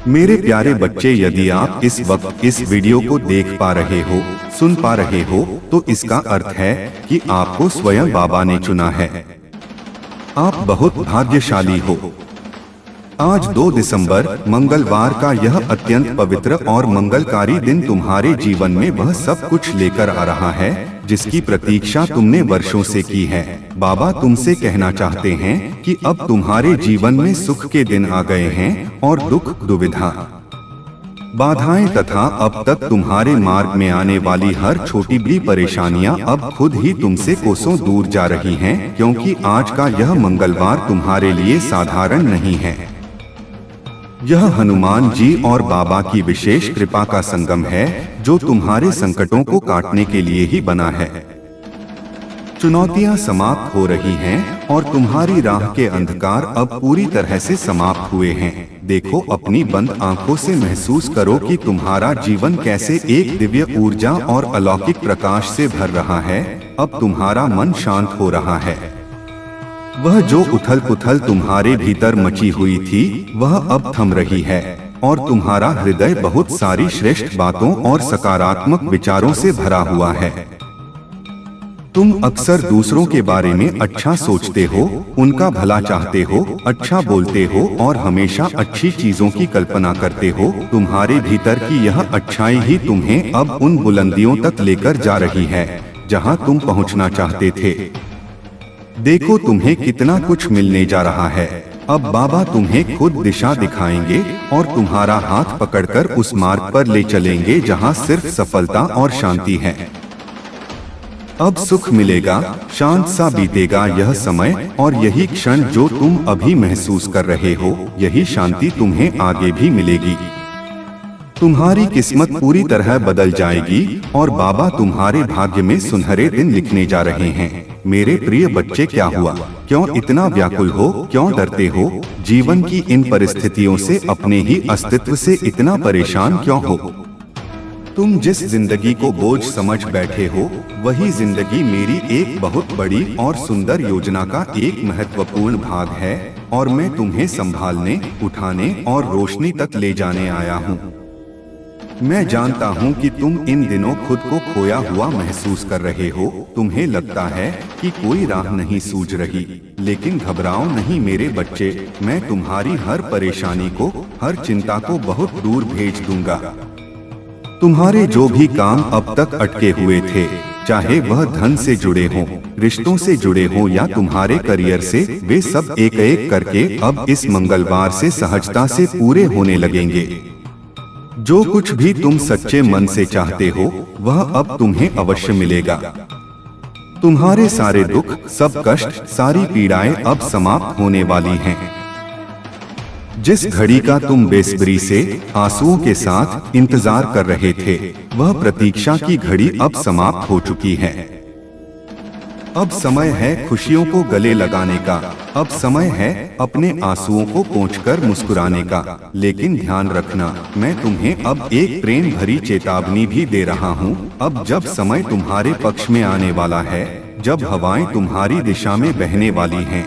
मेरे प्यारे बच्चे, यदि आप इस वक्त इस वीडियो को देख पा रहे हो, सुन पा रहे हो, तो इसका अर्थ है कि आपको स्वयं बाबा ने चुना है। आप बहुत भाग्यशाली हो। आज 2 दिसंबर मंगलवार का यह अत्यंत पवित्र और मंगलकारी दिन तुम्हारे जीवन में वह सब कुछ लेकर आ रहा है जिसकी प्रतीक्षा तुमने वर्षों से की है। बाबा तुमसे कहना चाहते हैं कि अब तुम्हारे जीवन में सुख के दिन आ गए हैं और दुख, दुविधा, बाधाएं तथा अब तक तुम्हारे मार्ग में आने वाली हर छोटी बड़ी परेशानियां अब खुद ही तुमसे कोसों दूर जा रही हैं, क्योंकि आज का यह मंगलवार तुम्हारे लिए साधारण नहीं है। यह हनुमान जी और बाबा की विशेष कृपा का संगम है जो तुम्हारे संकटों को काटने के लिए ही बना है। चुनौतियां समाप्त हो रही हैं और तुम्हारी राह के अंधकार अब पूरी तरह से समाप्त हुए हैं। देखो, अपनी बंद आंखों से महसूस करो कि तुम्हारा जीवन कैसे एक दिव्य ऊर्जा और अलौकिक प्रकाश से भर रहा है। अब तुम्हारा मन शांत हो रहा है। वह जो उथल पुथल तुम्हारे भीतर मची हुई थी वह अब थम रही है और तुम्हारा हृदय बहुत सारी श्रेष्ठ बातों और सकारात्मक विचारों से भरा हुआ है। तुम अक्सर दूसरों के बारे में अच्छा सोचते हो, उनका भला चाहते हो, अच्छा बोलते हो और हमेशा अच्छी चीजों की कल्पना करते हो। तुम्हारे भीतर की यह अच्छाई ही तुम्हें अब उन बुलंदियों तक लेकर जा रही है जहां तुम पहुंचना चाहते थे। देखो, तुम्हें कितना कुछ मिलने जा रहा है। अब बाबा तुम्हें खुद दिशा दिखाएंगे और तुम्हारा हाथ पकड़कर उस मार्ग पर ले चलेंगे जहां सिर्फ सफलता और शांति है। अब सुख मिलेगा, शांत सा बीतेगा यह समय और यही क्षण जो तुम अभी महसूस कर रहे हो, यही शांति तुम्हें आगे भी मिलेगी। तुम्हारी किस्मत पूरी तरह बदल जाएगी और बाबा तुम्हारे भाग्य में सुनहरे दिन लिखने जा रहे हैं। मेरे प्रिय बच्चे, क्या हुआ? क्यों इतना व्याकुल हो? क्यों डरते हो? जीवन की इन परिस्थितियों से, अपने ही अस्तित्व से इतना परेशान क्यों हो? तुम जिस जिंदगी को बोझ समझ बैठे हो वही जिंदगी मेरी एक बहुत बड़ी और सुंदर योजना का एक महत्वपूर्ण भाग है और मैं तुम्हें संभालने, उठाने और रोशनी तक ले जाने आया हूँ। मैं जानता हूँ कि तुम इन दिनों खुद को खोया हुआ महसूस कर रहे हो। तुम्हें लगता है कि कोई राह नहीं सूझ रही, लेकिन घबराओ नहीं मेरे बच्चे, मैं तुम्हारी हर परेशानी को, हर चिंता को बहुत दूर भेज दूंगा। तुम्हारे जो भी काम अब तक अटके हुए थे, चाहे वह धन से जुड़े हों, रिश्तों से जुड़े हों या तुम्हारे करियर से, वे सब एक एक करके अब इस मंगलवार से सहजता से पूरे होने लगेंगे। जो कुछ भी तुम सच्चे मन से चाहते हो वह अब तुम्हें अवश्य मिलेगा। तुम्हारे सारे दुख, सब कष्ट, सारी पीड़ाएं अब समाप्त होने वाली हैं। जिस घड़ी का तुम बेसब्री से, आंसुओं के साथ इंतजार कर रहे थे, वह प्रतीक्षा की घड़ी अब समाप्त हो चुकी है। अब समय है खुशियों को गले लगाने का। अब समय है अपने आंसुओं को पोंछकर मुस्कुराने का। लेकिन ध्यान रखना, मैं तुम्हें अब एक प्रेम भरी चेतावनी भी दे रहा हूँ। अब जब समय तुम्हारे पक्ष में आने वाला है, जब हवाएं तुम्हारी दिशा में बहने वाली हैं,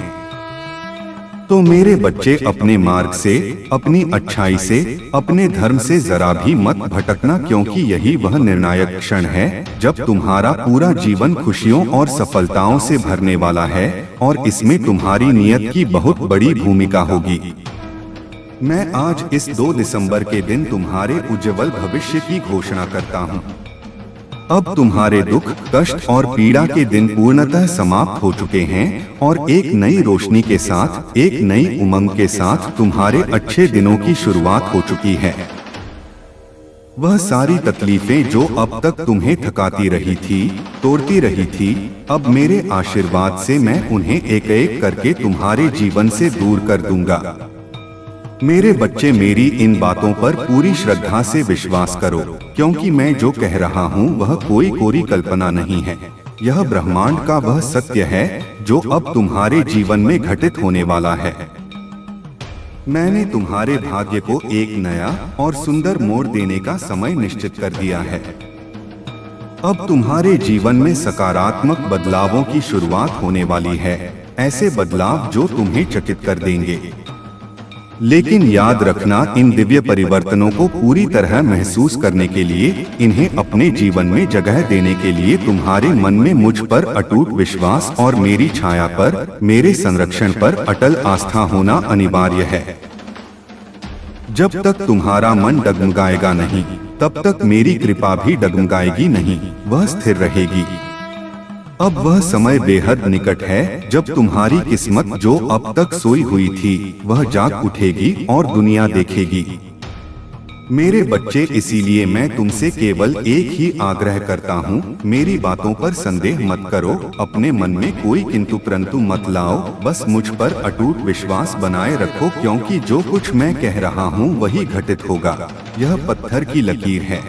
तो मेरे बच्चे अपने मार्ग से, अपनी अच्छाई से, अपने धर्म से जरा भी मत भटकना, क्योंकि यही वह निर्णायक क्षण है जब तुम्हारा पूरा जीवन खुशियों और सफलताओं से भरने वाला है और इसमें तुम्हारी नियत की बहुत बड़ी भूमिका होगी। मैं आज इस 2 दिसंबर के दिन तुम्हारे उज्जवल भविष्य की घोषणा करता हूँ। अब तुम्हारे दुख, कष्ट और पीड़ा के दिन पूर्णतः समाप्त हो चुके हैं और एक नई रोशनी के साथ, एक नई उमंग के साथ तुम्हारे अच्छे दिनों की शुरुआत हो चुकी है। वह सारी तकलीफें जो अब तक तुम्हें थकाती रही थी, तोड़ती रही थी, अब मेरे आशीर्वाद से मैं उन्हें एक एक करके तुम्हारे जीवन से दूर कर दूंगा। मेरे बच्चे, मेरी इन बातों पर पूरी श्रद्धा से विश्वास करो, क्योंकि मैं जो कह रहा हूँ वह कोई कोरी कल्पना नहीं है। यह ब्रह्मांड का वह सत्य है जो अब तुम्हारे जीवन में घटित होने वाला है। मैंने तुम्हारे भाग्य को एक नया और सुंदर मोड़ देने का समय निश्चित कर दिया है। अब तुम्हारे जीवन में सकारात्मक बदलावों की शुरुआत होने वाली है, ऐसे बदलाव जो तुम्हें चकित कर देंगे। लेकिन याद रखना, इन दिव्य परिवर्तनों को पूरी तरह महसूस करने के लिए, इन्हें अपने जीवन में जगह देने के लिए तुम्हारे मन में मुझ पर अटूट विश्वास और मेरी छाया पर, मेरे संरक्षण पर अटल आस्था होना अनिवार्य है। जब तक तुम्हारा मन डगमगाएगा नहीं, तब तक मेरी कृपा भी डगमगाएगी नहीं, वह स्थिर रहेगी। अब वह समय बेहद निकट है जब तुम्हारी किस्मत जो अब तक सोई हुई थी, वह जाग उठेगी और दुनिया देखेगी। मेरे बच्चे, इसीलिए मैं तुमसे केवल एक ही आग्रह करता हूँ, मेरी बातों पर संदेह मत करो, अपने मन में कोई किंतु परंतु मत लाओ, बस मुझ पर अटूट विश्वास बनाए रखो, क्योंकि जो कुछ मैं कह रहा हूँ वही घटित होगा। यह पत्थर की लकीर है।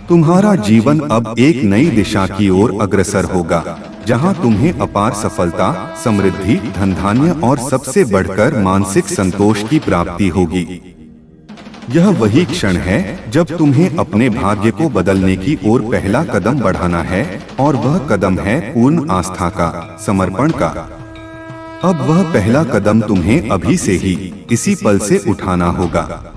तुम्हारा जीवन अब एक नई दिशा की ओर अग्रसर होगा, जहां तुम्हें अपार सफलता, समृद्धि, धन धान्य और सबसे बढ़कर मानसिक संतोष की प्राप्ति होगी। यह वही क्षण है जब तुम्हें अपने भाग्य को बदलने की ओर पहला कदम बढ़ाना है, और वह कदम है पूर्ण आस्था का, समर्पण का। अब वह पहला कदम तुम्हें अभी से ही, इसी पल से उठाना होगा।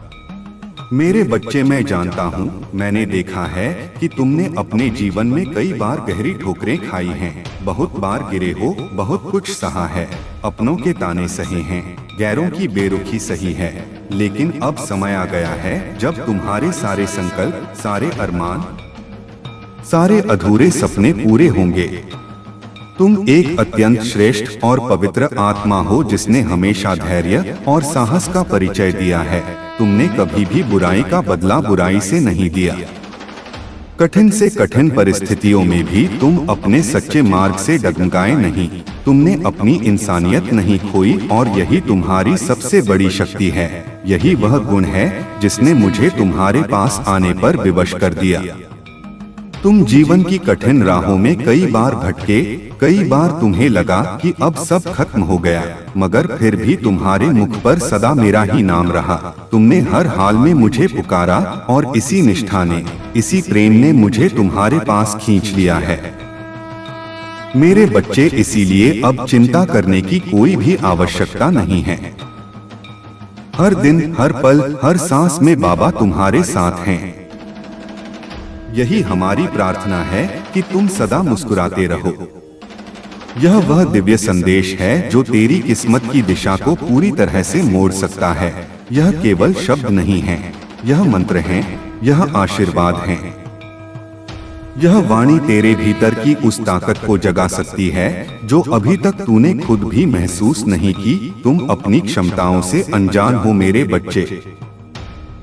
मेरे बच्चे, मैं जानता हूँ, मैंने देखा है कि तुमने अपने जीवन में कई बार गहरी ठोकरें खाई हैं, बहुत बार गिरे हो, बहुत कुछ सहा है, अपनों के ताने सहे हैं, गैरों की बेरुखी सही है, लेकिन अब समय आ गया है जब तुम्हारे सारे संकल्प, सारे अरमान, सारे अधूरे सपने पूरे होंगे। तुम एक अत्यंत श्रेष्ठ और पवित्र आत्मा हो, जिसने हमेशा धैर्य और साहस का परिचय दिया है। तुमने कभी भी बुराई का बदला बुराई से नहीं दिया। कठिन से कठिन परिस्थितियों में भी तुम अपने सच्चे मार्ग से डगमगाए नहीं। तुमने अपनी इंसानियत नहीं खोई, और यही तुम्हारी सबसे बड़ी शक्ति है। यही वह गुण है जिसने मुझे तुम्हारे पास आने पर विवश कर दिया। तुम जीवन की कठिन राहों में कई बार भटके, कई बार तुम्हें लगा कि अब सब खत्म हो गया, मगर फिर भी तुम्हारे मुख पर सदा मेरा ही नाम रहा। तुमने हर हाल में मुझे पुकारा, और इसी निष्ठा ने, इसी प्रेम ने मुझे तुम्हारे पास खींच लिया है। मेरे बच्चे, इसीलिए अब चिंता करने की कोई भी आवश्यकता नहीं है। हर दिन, हर पल, हर सांस में बाबा तुम्हारे साथ हैं। यही हमारी प्रार्थना है कि तुम सदा मुस्कुराते रहो। यह वह दिव्य संदेश है जो तेरी किस्मत की दिशा को पूरी तरह से मोड़ सकता है। यह केवल शब्द नहीं है, यह मंत्र है, यह आशीर्वाद है। यह वाणी तेरे भीतर की उस ताकत को जगा सकती है जो अभी तक तूने खुद भी महसूस नहीं की। तुम अपनी क्षमताओं से अनजान हो मेरे बच्चे।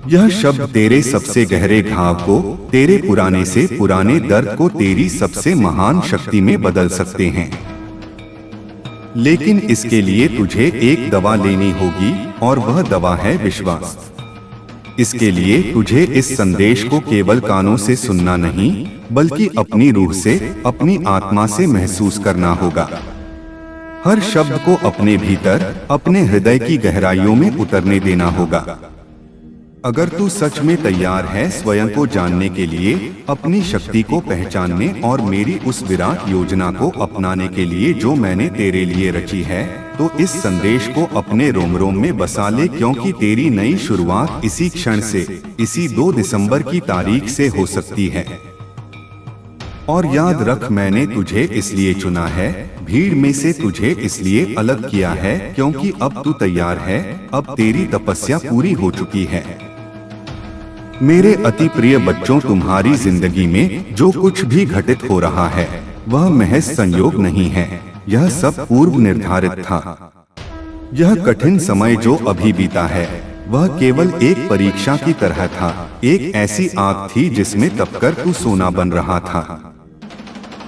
यह शब्द तेरे सबसे गहरे घाव को, तेरे पुराने से पुराने दर्द को तेरी सबसे महान शक्ति में बदल सकते हैं। लेकिन इसके लिए तुझे एक दवा लेनी होगी, और वह दवा है विश्वास। इसके लिए तुझे इस संदेश को केवल कानों से सुनना नहीं, बल्कि अपनी रूह से, अपनी आत्मा से महसूस करना होगा। हर शब्द को अपने भीतर, अपने हृदय की गहराइयों में उतरने देना होगा। अगर तू सच में तैयार है स्वयं को जानने के लिए, अपनी शक्ति को पहचानने और मेरी उस विराट योजना को अपनाने के लिए जो मैंने तेरे लिए रची है, तो इस संदेश को अपने रोम रोम में बसा ले, क्योंकि तेरी नई शुरुआत इसी क्षण से, इसी 2 दिसंबर की तारीख से हो सकती है। और याद रख, मैंने तुझे इसलिए चुना है, भीड़ में से तुझे इसलिए अलग किया है, क्योंकि अब तू तैयार है। अब तेरी तपस्या पूरी हो चुकी है। मेरे अति प्रिय बच्चों, तुम्हारी जिंदगी में जो कुछ भी घटित हो रहा है, वह महज संयोग नहीं है। यह सब पूर्व निर्धारित था। यह कठिन समय जो अभी बीता है, वह केवल एक परीक्षा की तरह था। एक ऐसी आग थी जिसमें तपकर तू सोना बन रहा था।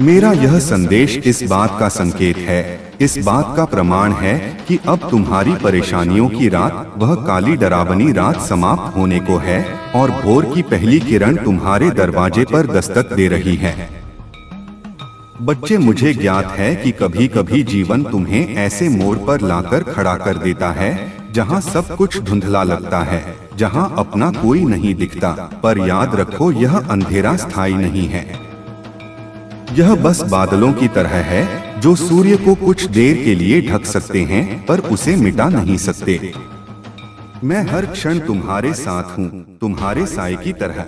मेरा यह संदेश इस बात का संकेत है, इस बात का प्रमाण है कि अब तुम्हारी परेशानियों की रात, वह काली डरावनी रात समाप्त होने को है, और भोर की पहली किरण तुम्हारे दरवाजे पर दस्तक दे रही है। बच्चे, मुझे ज्ञात है कि कभी कभी जीवन तुम्हें ऐसे मोड़ पर लाकर खड़ा कर देता है जहां सब कुछ धुंधला लगता है, जहां अपना कोई नहीं दिखता। पर याद रखो, यह अंधेरा स्थायी नहीं है। यह बस बादलों की तरह है जो सूर्य को कुछ देर के लिए ढक सकते हैं, पर उसे मिटा नहीं सकते। मैं हर क्षण तुम्हारे साथ हूँ, तुम्हारे साए की तरह,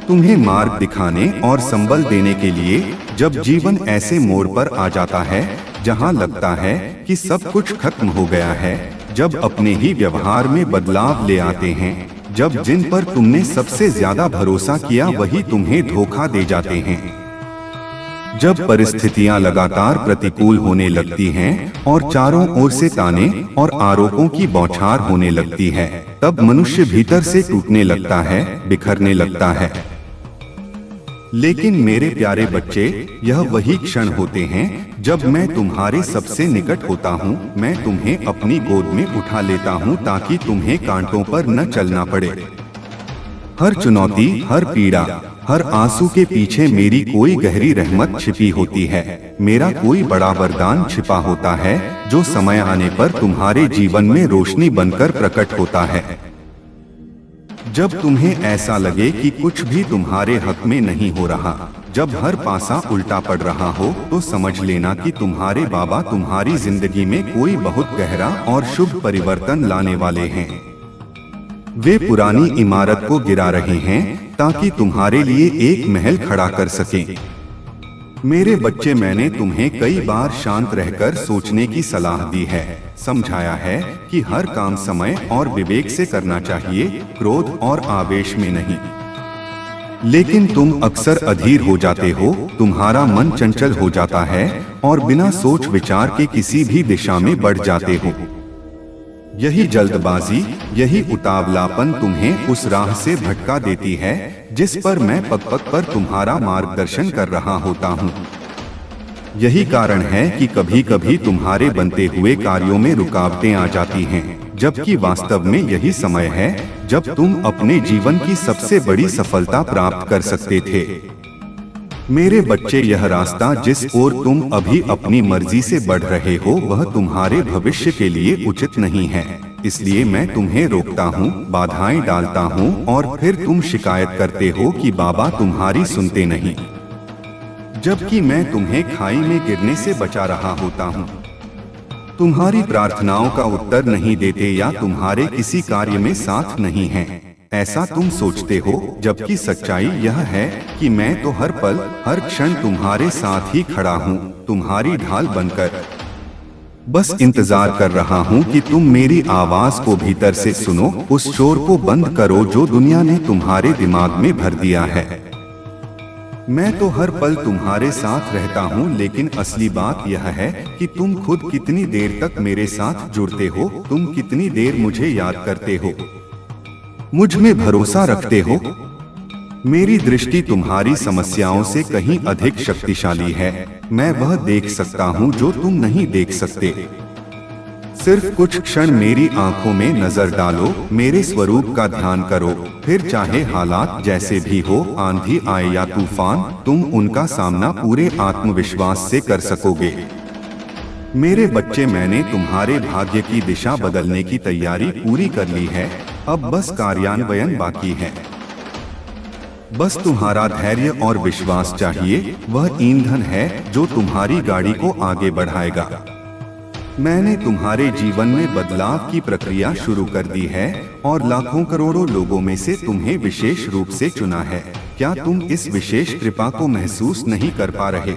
तुम्हें मार्ग दिखाने और संबल देने के लिए। जब जीवन ऐसे मोड़ पर आ जाता है जहाँ लगता है कि सब कुछ खत्म हो गया है, जब अपने ही व्यवहार में बदलाव ले आते हैं, जब जिन पर तुमने सबसे ज्यादा भरोसा किया वही तुम्हें धोखा दे जाते हैं, जब परिस्थितियां लगातार प्रतिकूल होने लगती हैं और चारों ओर से ताने और आरोपों की बौछार होने लगती है, तब मनुष्य भीतर से टूटने लगता है, बिखरने लगता है। लेकिन मेरे प्यारे बच्चे, यह वही क्षण होते हैं जब मैं तुम्हारे सबसे निकट होता हूँ। मैं तुम्हें अपनी गोद में उठा लेता हूँ ताकि तुम्हें कांटों पर न चलना पड़े। हर चुनौती, हर पीड़ा, हर आंसू के पीछे मेरी कोई गहरी रहमत छिपी होती है। मेरा कोई बड़ा वरदान छिपा होता है जो समय आने पर तुम्हारे जीवन में रोशनी बनकर प्रकट होता है। जब तुम्हें ऐसा लगे कि कुछ भी तुम्हारे हक में नहीं हो रहा, जब हर पासा उल्टा पड़ रहा हो, तो समझ लेना कि तुम्हारे बाबा तुम्हारी जिंदगी में कोई बहुत गहरा और शुभ परिवर्तन लाने वाले हैं। वे पुरानी इमारत को गिरा रहे हैं ताकि तुम्हारे लिए एक महल खड़ा कर सकें। मेरे बच्चे, मैंने तुम्हें कई बार शांत रहकर सोचने की सलाह दी है, समझाया है कि हर काम समय और विवेक से करना चाहिए, क्रोध और आवेश में नहीं। लेकिन तुम अक्सर अधीर हो जाते हो, तुम्हारा मन चंचल हो जाता है और बिना सोच विचार के किसी भी दिशा में बढ़ जाते हो। यही जल्दबाजी, यही उतावलापन तुम्हें उस राह से भटका देती है जिस पर मैं पग पग पर तुम्हारा मार्गदर्शन कर रहा होता हूँ। यही कारण है कि कभी कभी तुम्हारे बनते हुए कार्यों में रुकावटें आ जाती हैं, जबकि वास्तव में यही समय है जब तुम अपने जीवन की सबसे बड़ी सफलता प्राप्त कर सकते थे। मेरे बच्चे, यह रास्ता जिस ओर तुम अभी अपनी मर्जी से बढ़ रहे हो वह तुम्हारे भविष्य के लिए उचित नहीं है। इसलिए मैं तुम्हें रोकता हूँ, बाधाएं डालता हूँ और फिर तुम शिकायत करते हो कि बाबा तुम्हारी सुनते नहीं, जबकि मैं तुम्हें खाई में गिरने से बचा रहा होता हूँ। तुम्हारी प्रार्थनाओं का उत्तर नहीं देते या तुम्हारे किसी कार्य में साथ नहीं है, ऐसा तुम सोचते हो, जबकि सच्चाई यह है कि मैं तो हर पल हर क्षण तुम्हारे साथ ही खड़ा हूँ, तुम्हारी ढाल बनकर। बस इंतजार कर रहा हूँ कि तुम मेरी आवाज को भीतर से सुनो, उस शोर को बंद करो जो दुनिया ने तुम्हारे दिमाग में भर दिया है। मैं तो हर पल तुम्हारे साथ रहता हूँ, लेकिन असली बात यह है कि तुम खुद कितनी देर तक मेरे साथ जुड़ते हो, तुम कितनी देर मुझे याद करते हो, मुझ में भरोसा रखते हो। मेरी दृष्टि तुम्हारी समस्याओं से कहीं अधिक शक्तिशाली है। मैं वह देख सकता हूँ जो तुम नहीं देख सकते। सिर्फ कुछ क्षण मेरी आंखों में नजर डालो, मेरे स्वरूप का ध्यान करो, फिर चाहे हालात जैसे भी हो, आंधी आए या तूफान, तुम उनका सामना पूरे आत्मविश्वास से कर सकोगे। मेरे बच्चे, मैंने तुम्हारे भाग्य की दिशा बदलने की तैयारी पूरी कर ली है, अब बस कार्यान्वयन बाकी है। बस तुम्हारा धैर्य और विश्वास चाहिए, वह ईंधन है जो तुम्हारी गाड़ी को आगे बढ़ाएगा। मैंने तुम्हारे जीवन में बदलाव की प्रक्रिया शुरू कर दी है और लाखों करोड़ों लोगों में से तुम्हें विशेष रूप से चुना है। क्या तुम इस विशेष कृपा को महसूस नहीं कर पा रहे?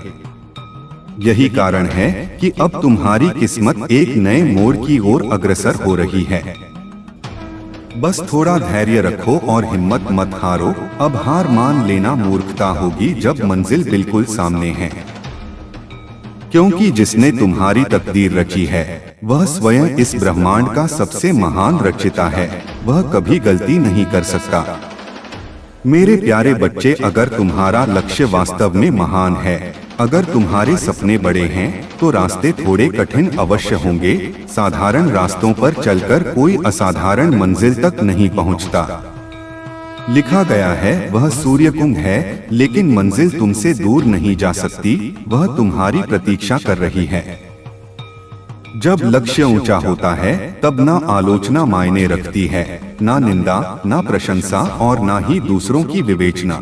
यही कारण है कि अब तुम्हारी किस्मत एक नए मोड़ की ओर अग्रसर हो रही है। बस थोड़ा धैर्य रखो और हिम्मत मत हारो। अब हार मान लेना मूर्खता होगी जब मंजिल बिल्कुल सामने है, क्योंकि जिसने तुम्हारी तकदीर रची है वह स्वयं इस ब्रह्मांड का सबसे महान रचयिता है। वह कभी गलती नहीं कर सकता। मेरे प्यारे बच्चे, अगर तुम्हारा लक्ष्य वास्तव में महान है, अगर तुम्हारे सपने बड़े हैं, तो रास्ते थोड़े कठिन अवश्य होंगे। साधारण रास्तों पर चलकर कोई असाधारण मंजिल तक नहीं पहुंचता। लिखा गया है, वह सूर्य कुंभ है, लेकिन मंजिल तुमसे दूर नहीं जा सकती, वह तुम्हारी प्रतीक्षा कर रही है। जब लक्ष्य ऊंचा होता है तब ना आलोचना मायने रखती है, ना निंदा, ना प्रशंसा और ना ही दूसरों की विवेचना।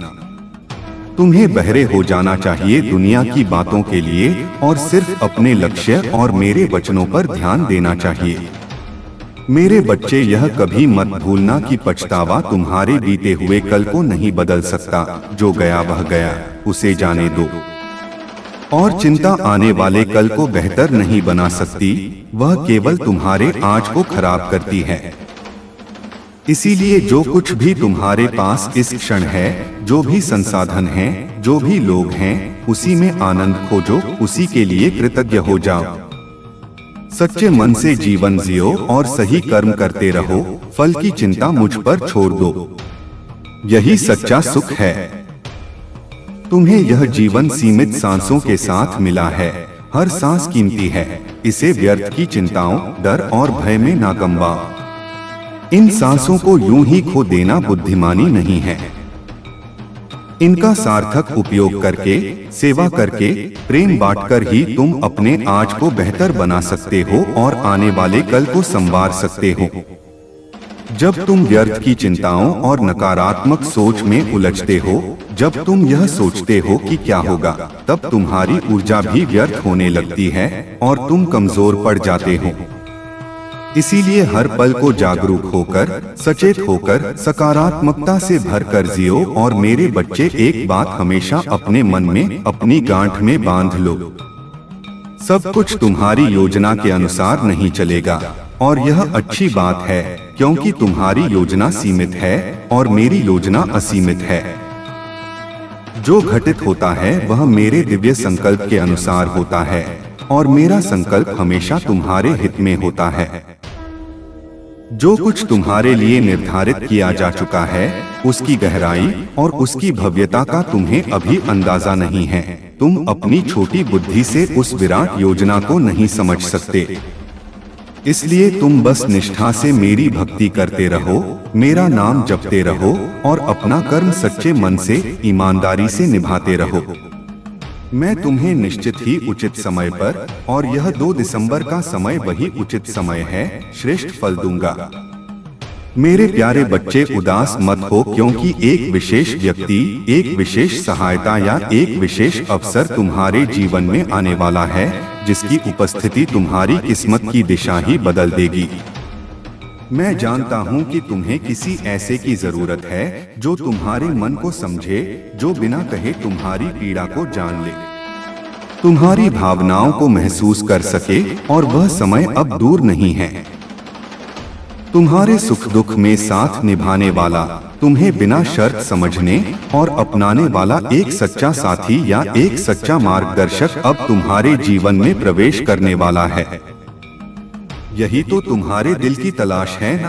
तुम्हें बहरे हो जाना चाहिए दुनिया की बातों के लिए और सिर्फ अपने लक्ष्य और मेरे वचनों पर ध्यान देना चाहिए। मेरे बच्चे, यह कभी मत भूलना कि पछतावा तुम्हारे बीते हुए कल को नहीं बदल सकता। जो गया वह गया, उसे जाने दो। और चिंता आने वाले कल को बेहतर नहीं बना सकती, वह केवल तुम्हारे आज को खराब करती है। इसीलिए जो कुछ भी तुम्हारे पास इस क्षण है, जो भी संसाधन हैं, जो भी लोग हैं, उसी में आनंद खोजो, उसी के लिए कृतज्ञ हो जाओ। सच्चे मन से जीवन जियो और सही कर्म करते रहो। फल की चिंता मुझ पर छोड़ दो, यही सच्चा सुख है। तुम्हें यह जीवन सीमित सांसों के साथ मिला है। हर सांस कीमती है, इसे व्यर्थ की चिंताओं, डर और भय में ना गंवाओ। इन सांसों को यूं ही खो देना बुद्धिमानी नहीं है। इनका सार्थक उपयोग करके, सेवा करके, प्रेम बांटकर ही तुम अपने आज को बेहतर बना सकते हो और आने वाले कल को संवार सकते हो। जब तुम व्यर्थ की चिंताओं और नकारात्मक सोच में उलझते हो, जब तुम यह सोचते हो कि क्या होगा, तब तुम्हारी ऊर्जा भी व्यर्थ होने लगती है और तुम कमजोर पड़ जाते हो। इसीलिए हर पल को जागरूक होकर, सचेत होकर, सकारात्मकता से भरकर जियो। और मेरे बच्चे, एक बात हमेशा अपने मन में, अपनी गांठ में बांध लो। सब कुछ तुम्हारी योजना के अनुसार नहीं चलेगा, और यह अच्छी बात है, क्योंकि तुम्हारी योजना सीमित है और मेरी योजना असीमित है। जो घटित होता है वह मेरे दिव्य संकल्प के अनुसार होता है, और मेरा संकल्प हमेशा तुम्हारे हित में होता है। जो कुछ तुम्हारे लिए निर्धारित किया जा चुका है, उसकी गहराई और उसकी भव्यता का तुम्हें अभी अंदाजा नहीं है। तुम अपनी छोटी बुद्धि से उस विराट योजना को नहीं समझ सकते। इसलिए तुम बस निष्ठा से मेरी भक्ति करते रहो, मेरा नाम जपते रहो और अपना कर्म सच्चे मन से, ईमानदारी से निभाते रहो। मैं तुम्हें निश्चित ही उचित समय पर, और यह 2 दिसंबर का समय वही उचित समय है, श्रेष्ठ फल दूंगा। मेरे प्यारे बच्चे, उदास मत हो, क्योंकि एक विशेष व्यक्ति, एक विशेष सहायता या एक विशेष अवसर तुम्हारे जीवन में आने वाला है, जिसकी उपस्थिति तुम्हारी किस्मत की दिशा ही बदल देगी। मैं जानता हूँ कि तुम्हें किसी ऐसे की जरूरत है जो तुम्हारे मन को समझे, जो बिना कहे तुम्हारी पीड़ा को जान ले, तुम्हारी भावनाओं को महसूस कर सके। और वह समय अब दूर नहीं है। तुम्हारे सुख दुख में साथ निभाने वाला, तुम्हें बिना शर्त समझने और अपनाने वाला एक सच्चा साथी या एक सच्चा मार्गदर्शक अब तुम्हारे जीवन में प्रवेश करने वाला है। यही तो तुम्हारे दिल की तलाश है ना?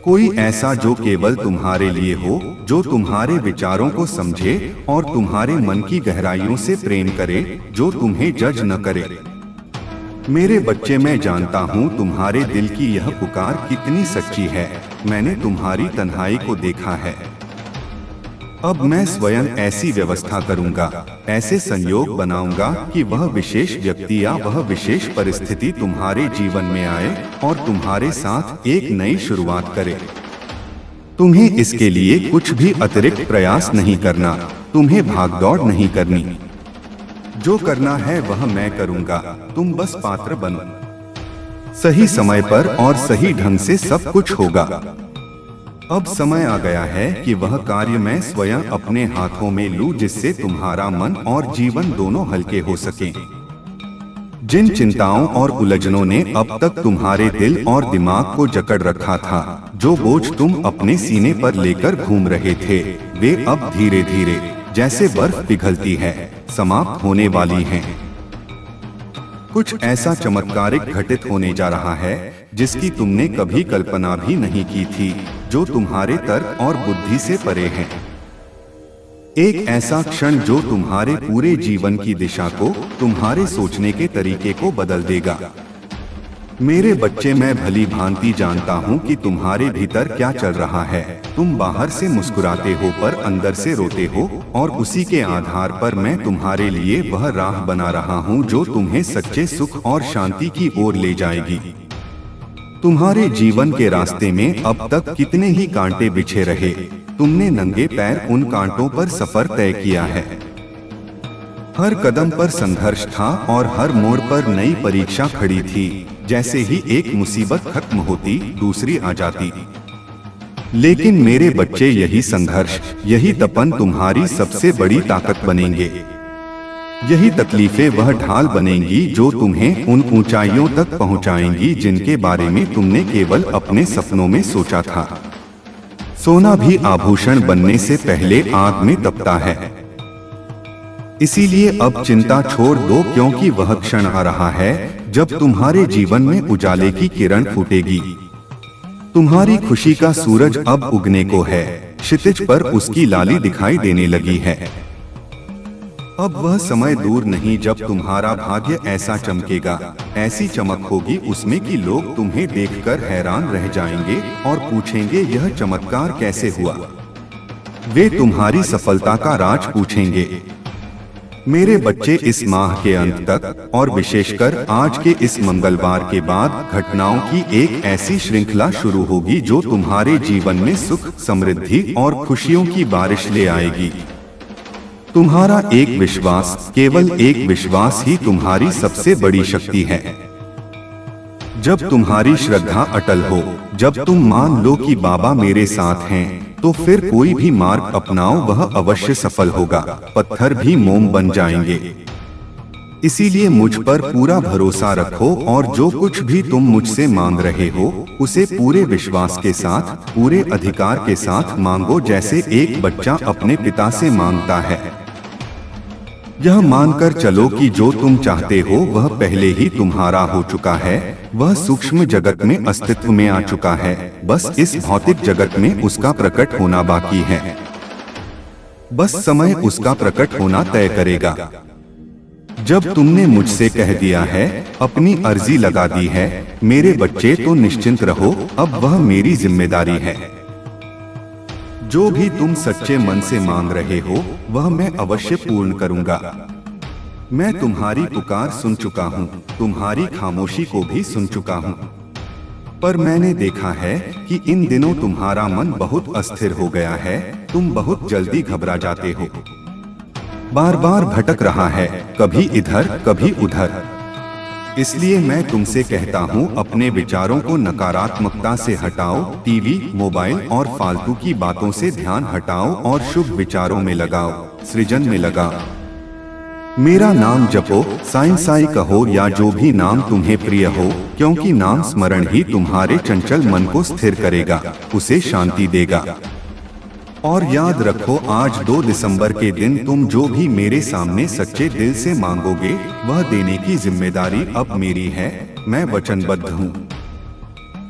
कोई ऐसा जो केवल तुम्हारे लिए हो, जो तुम्हारे विचारों को समझे और तुम्हारे मन की गहराइयों से प्रेम करे, जो तुम्हें जज न करे। मेरे बच्चे, मैं जानता हूँ तुम्हारे दिल की यह पुकार कितनी सच्ची है। मैंने तुम्हारी तन्हाई को देखा है। अब मैं स्वयं ऐसी व्यवस्था करूंगा, ऐसे संयोग बनाऊंगा कि वह विशेष व्यक्ति या वह विशेष परिस्थिति तुम्हारे जीवन में आए और तुम्हारे साथ एक नई शुरुआत करे। तुम्हें इसके लिए कुछ भी अतिरिक्त प्रयास नहीं करना, तुम्हें भागदौड़ नहीं करनी। जो करना है वह मैं करूंगा, तुम बस पात्र बनो। सही समय पर और सही ढंग से सब कुछ होगा। अब समय आ गया है कि वह कार्य मैं स्वयं अपने हाथों में लूं, जिससे तुम्हारा मन और जीवन दोनों हल्के हो सकें। जिन चिंताओं और उलझनों ने अब तक तुम्हारे दिल और दिमाग को जकड़ रखा था, जो बोझ तुम अपने सीने पर लेकर घूम रहे थे, वे अब धीरे धीरे, जैसे बर्फ पिघलती है, समाप्त होने वाली हैं। कुछ ऐसा चमत्कारिक घटित होने जा रहा है जिसकी तुमने कभी कल्पना भी नहीं की थी, जो तुम्हारे तर्क और बुद्धि से परे है। एक ऐसा क्षण जो तुम्हारे पूरे जीवन की दिशा को, तुम्हारे सोचने के तरीके को बदल देगा। मेरे बच्चे, मैं भली भांति जानता हूँ कि तुम्हारे भीतर क्या चल रहा है। तुम बाहर से मुस्कुराते हो पर अंदर से रोते हो, और उसी के आधार पर मैं तुम्हारे लिए वह राह बना रहा हूँ जो तुम्हें सच्चे सुख और शांति की ओर ले जाएगी। तुम्हारे जीवन के रास्ते में अब तक कितने ही कांटे बिछे रहे, तुमने नंगे पैर उन कांटों पर सफर तय किया है। हर कदम पर संघर्ष था और हर मोड़ पर नई परीक्षा खड़ी थी। जैसे ही एक मुसीबत खत्म होती दूसरी आ जाती। लेकिन मेरे बच्चे, यही संघर्ष, यही तपन तुम्हारी सबसे बड़ी ताकत बनेंगे। यही तकलीफें वह ढाल बनेंगी जो तुम्हें उन ऊंचाइयों तक पहुंचाएंगी जिनके बारे में तुमने केवल अपने सपनों में सोचा था। सोना भी आभूषण बनने से पहले आग में तपता है। इसीलिए अब चिंता छोड़ दो, क्योंकि वह क्षण आ रहा है जब तुम्हारे जीवन में उजाले की किरण फूटेगी। तुम्हारी खुशी का सूरज अब उगने को है, क्षितिज पर उसकी लाली दिखाई देने लगी है। अब वह समय दूर नहीं जब तुम्हारा भाग्य ऐसा चमकेगा, ऐसी चमक होगी उसमें कि लोग तुम्हें देखकर हैरान रह जाएंगे और पूछेंगे यह चमत्कार कैसे हुआ। वे तुम्हारी सफलता का राज पूछेंगे। मेरे बच्चे, इस माह के अंत तक और विशेषकर आज के इस मंगलवार के बाद घटनाओं की एक ऐसी श्रृंखला शुरू होगी जो तुम्हारे जीवन में सुख, समृद्धि और खुशियों की बारिश ले आएगी। तुम्हारा एक विश्वास, केवल एक विश्वास ही तुम्हारी सबसे बड़ी शक्ति है। जब तुम्हारी श्रद्धा अटल हो, जब तुम मान लो कि बाबा मेरे साथ हैं, तो फिर कोई भी मार्ग अपनाओ वह अवश्य सफल होगा। पत्थर भी मोम बन जाएंगे। इसीलिए मुझ पर पूरा भरोसा रखो और जो कुछ भी तुम मुझसे मांग रहे हो उसे पूरे विश्वास के साथ, पूरे अधिकार के साथ मांगो, जैसे एक बच्चा अपने पिता से मांगता है। यह मानकर चलो कि जो तुम चाहते हो वह पहले ही तुम्हारा हो चुका है। वह सूक्ष्म जगत में अस्तित्व में आ चुका है, बस इस भौतिक जगत में उसका प्रकट होना बाकी है। बस समय उसका प्रकट होना तय करेगा। जब तुमने मुझसे कह दिया है, अपनी अर्जी लगा दी है, मेरे बच्चे, तो निश्चिंत रहो, अब वह मेरी जिम्मेदारी है। जो भी तुम सच्चे मन से मांग रहे हो वह मैं अवश्य पूर्ण करूंगा। मैं तुम्हारी पुकार सुन चुका हूँ, तुम्हारी खामोशी को भी सुन चुका हूँ। पर मैंने देखा है कि इन दिनों तुम्हारा मन बहुत अस्थिर हो गया है। तुम बहुत जल्दी घबरा जाते हो, बार बार भटक रहा है, कभी इधर कभी उधर। इसलिए मैं तुमसे कहता हूँ, अपने विचारों को नकारात्मकता से हटाओ, टीवी, मोबाइल और फालतू की बातों से ध्यान हटाओ और शुभ विचारों में लगाओ, सृजन में लगाओ। मेरा नाम जपो, साईं साईं कहो या जो भी नाम तुम्हें प्रिय हो, क्योंकि नाम स्मरण ही तुम्हारे चंचल मन को स्थिर करेगा, उसे शांति देगा। और याद रखो, आज 2 दिसंबर के दिन तुम जो भी मेरे सामने सच्चे दिल से मांगोगे वह देने की जिम्मेदारी अब मेरी है। मैं वचनबद्ध हूँ।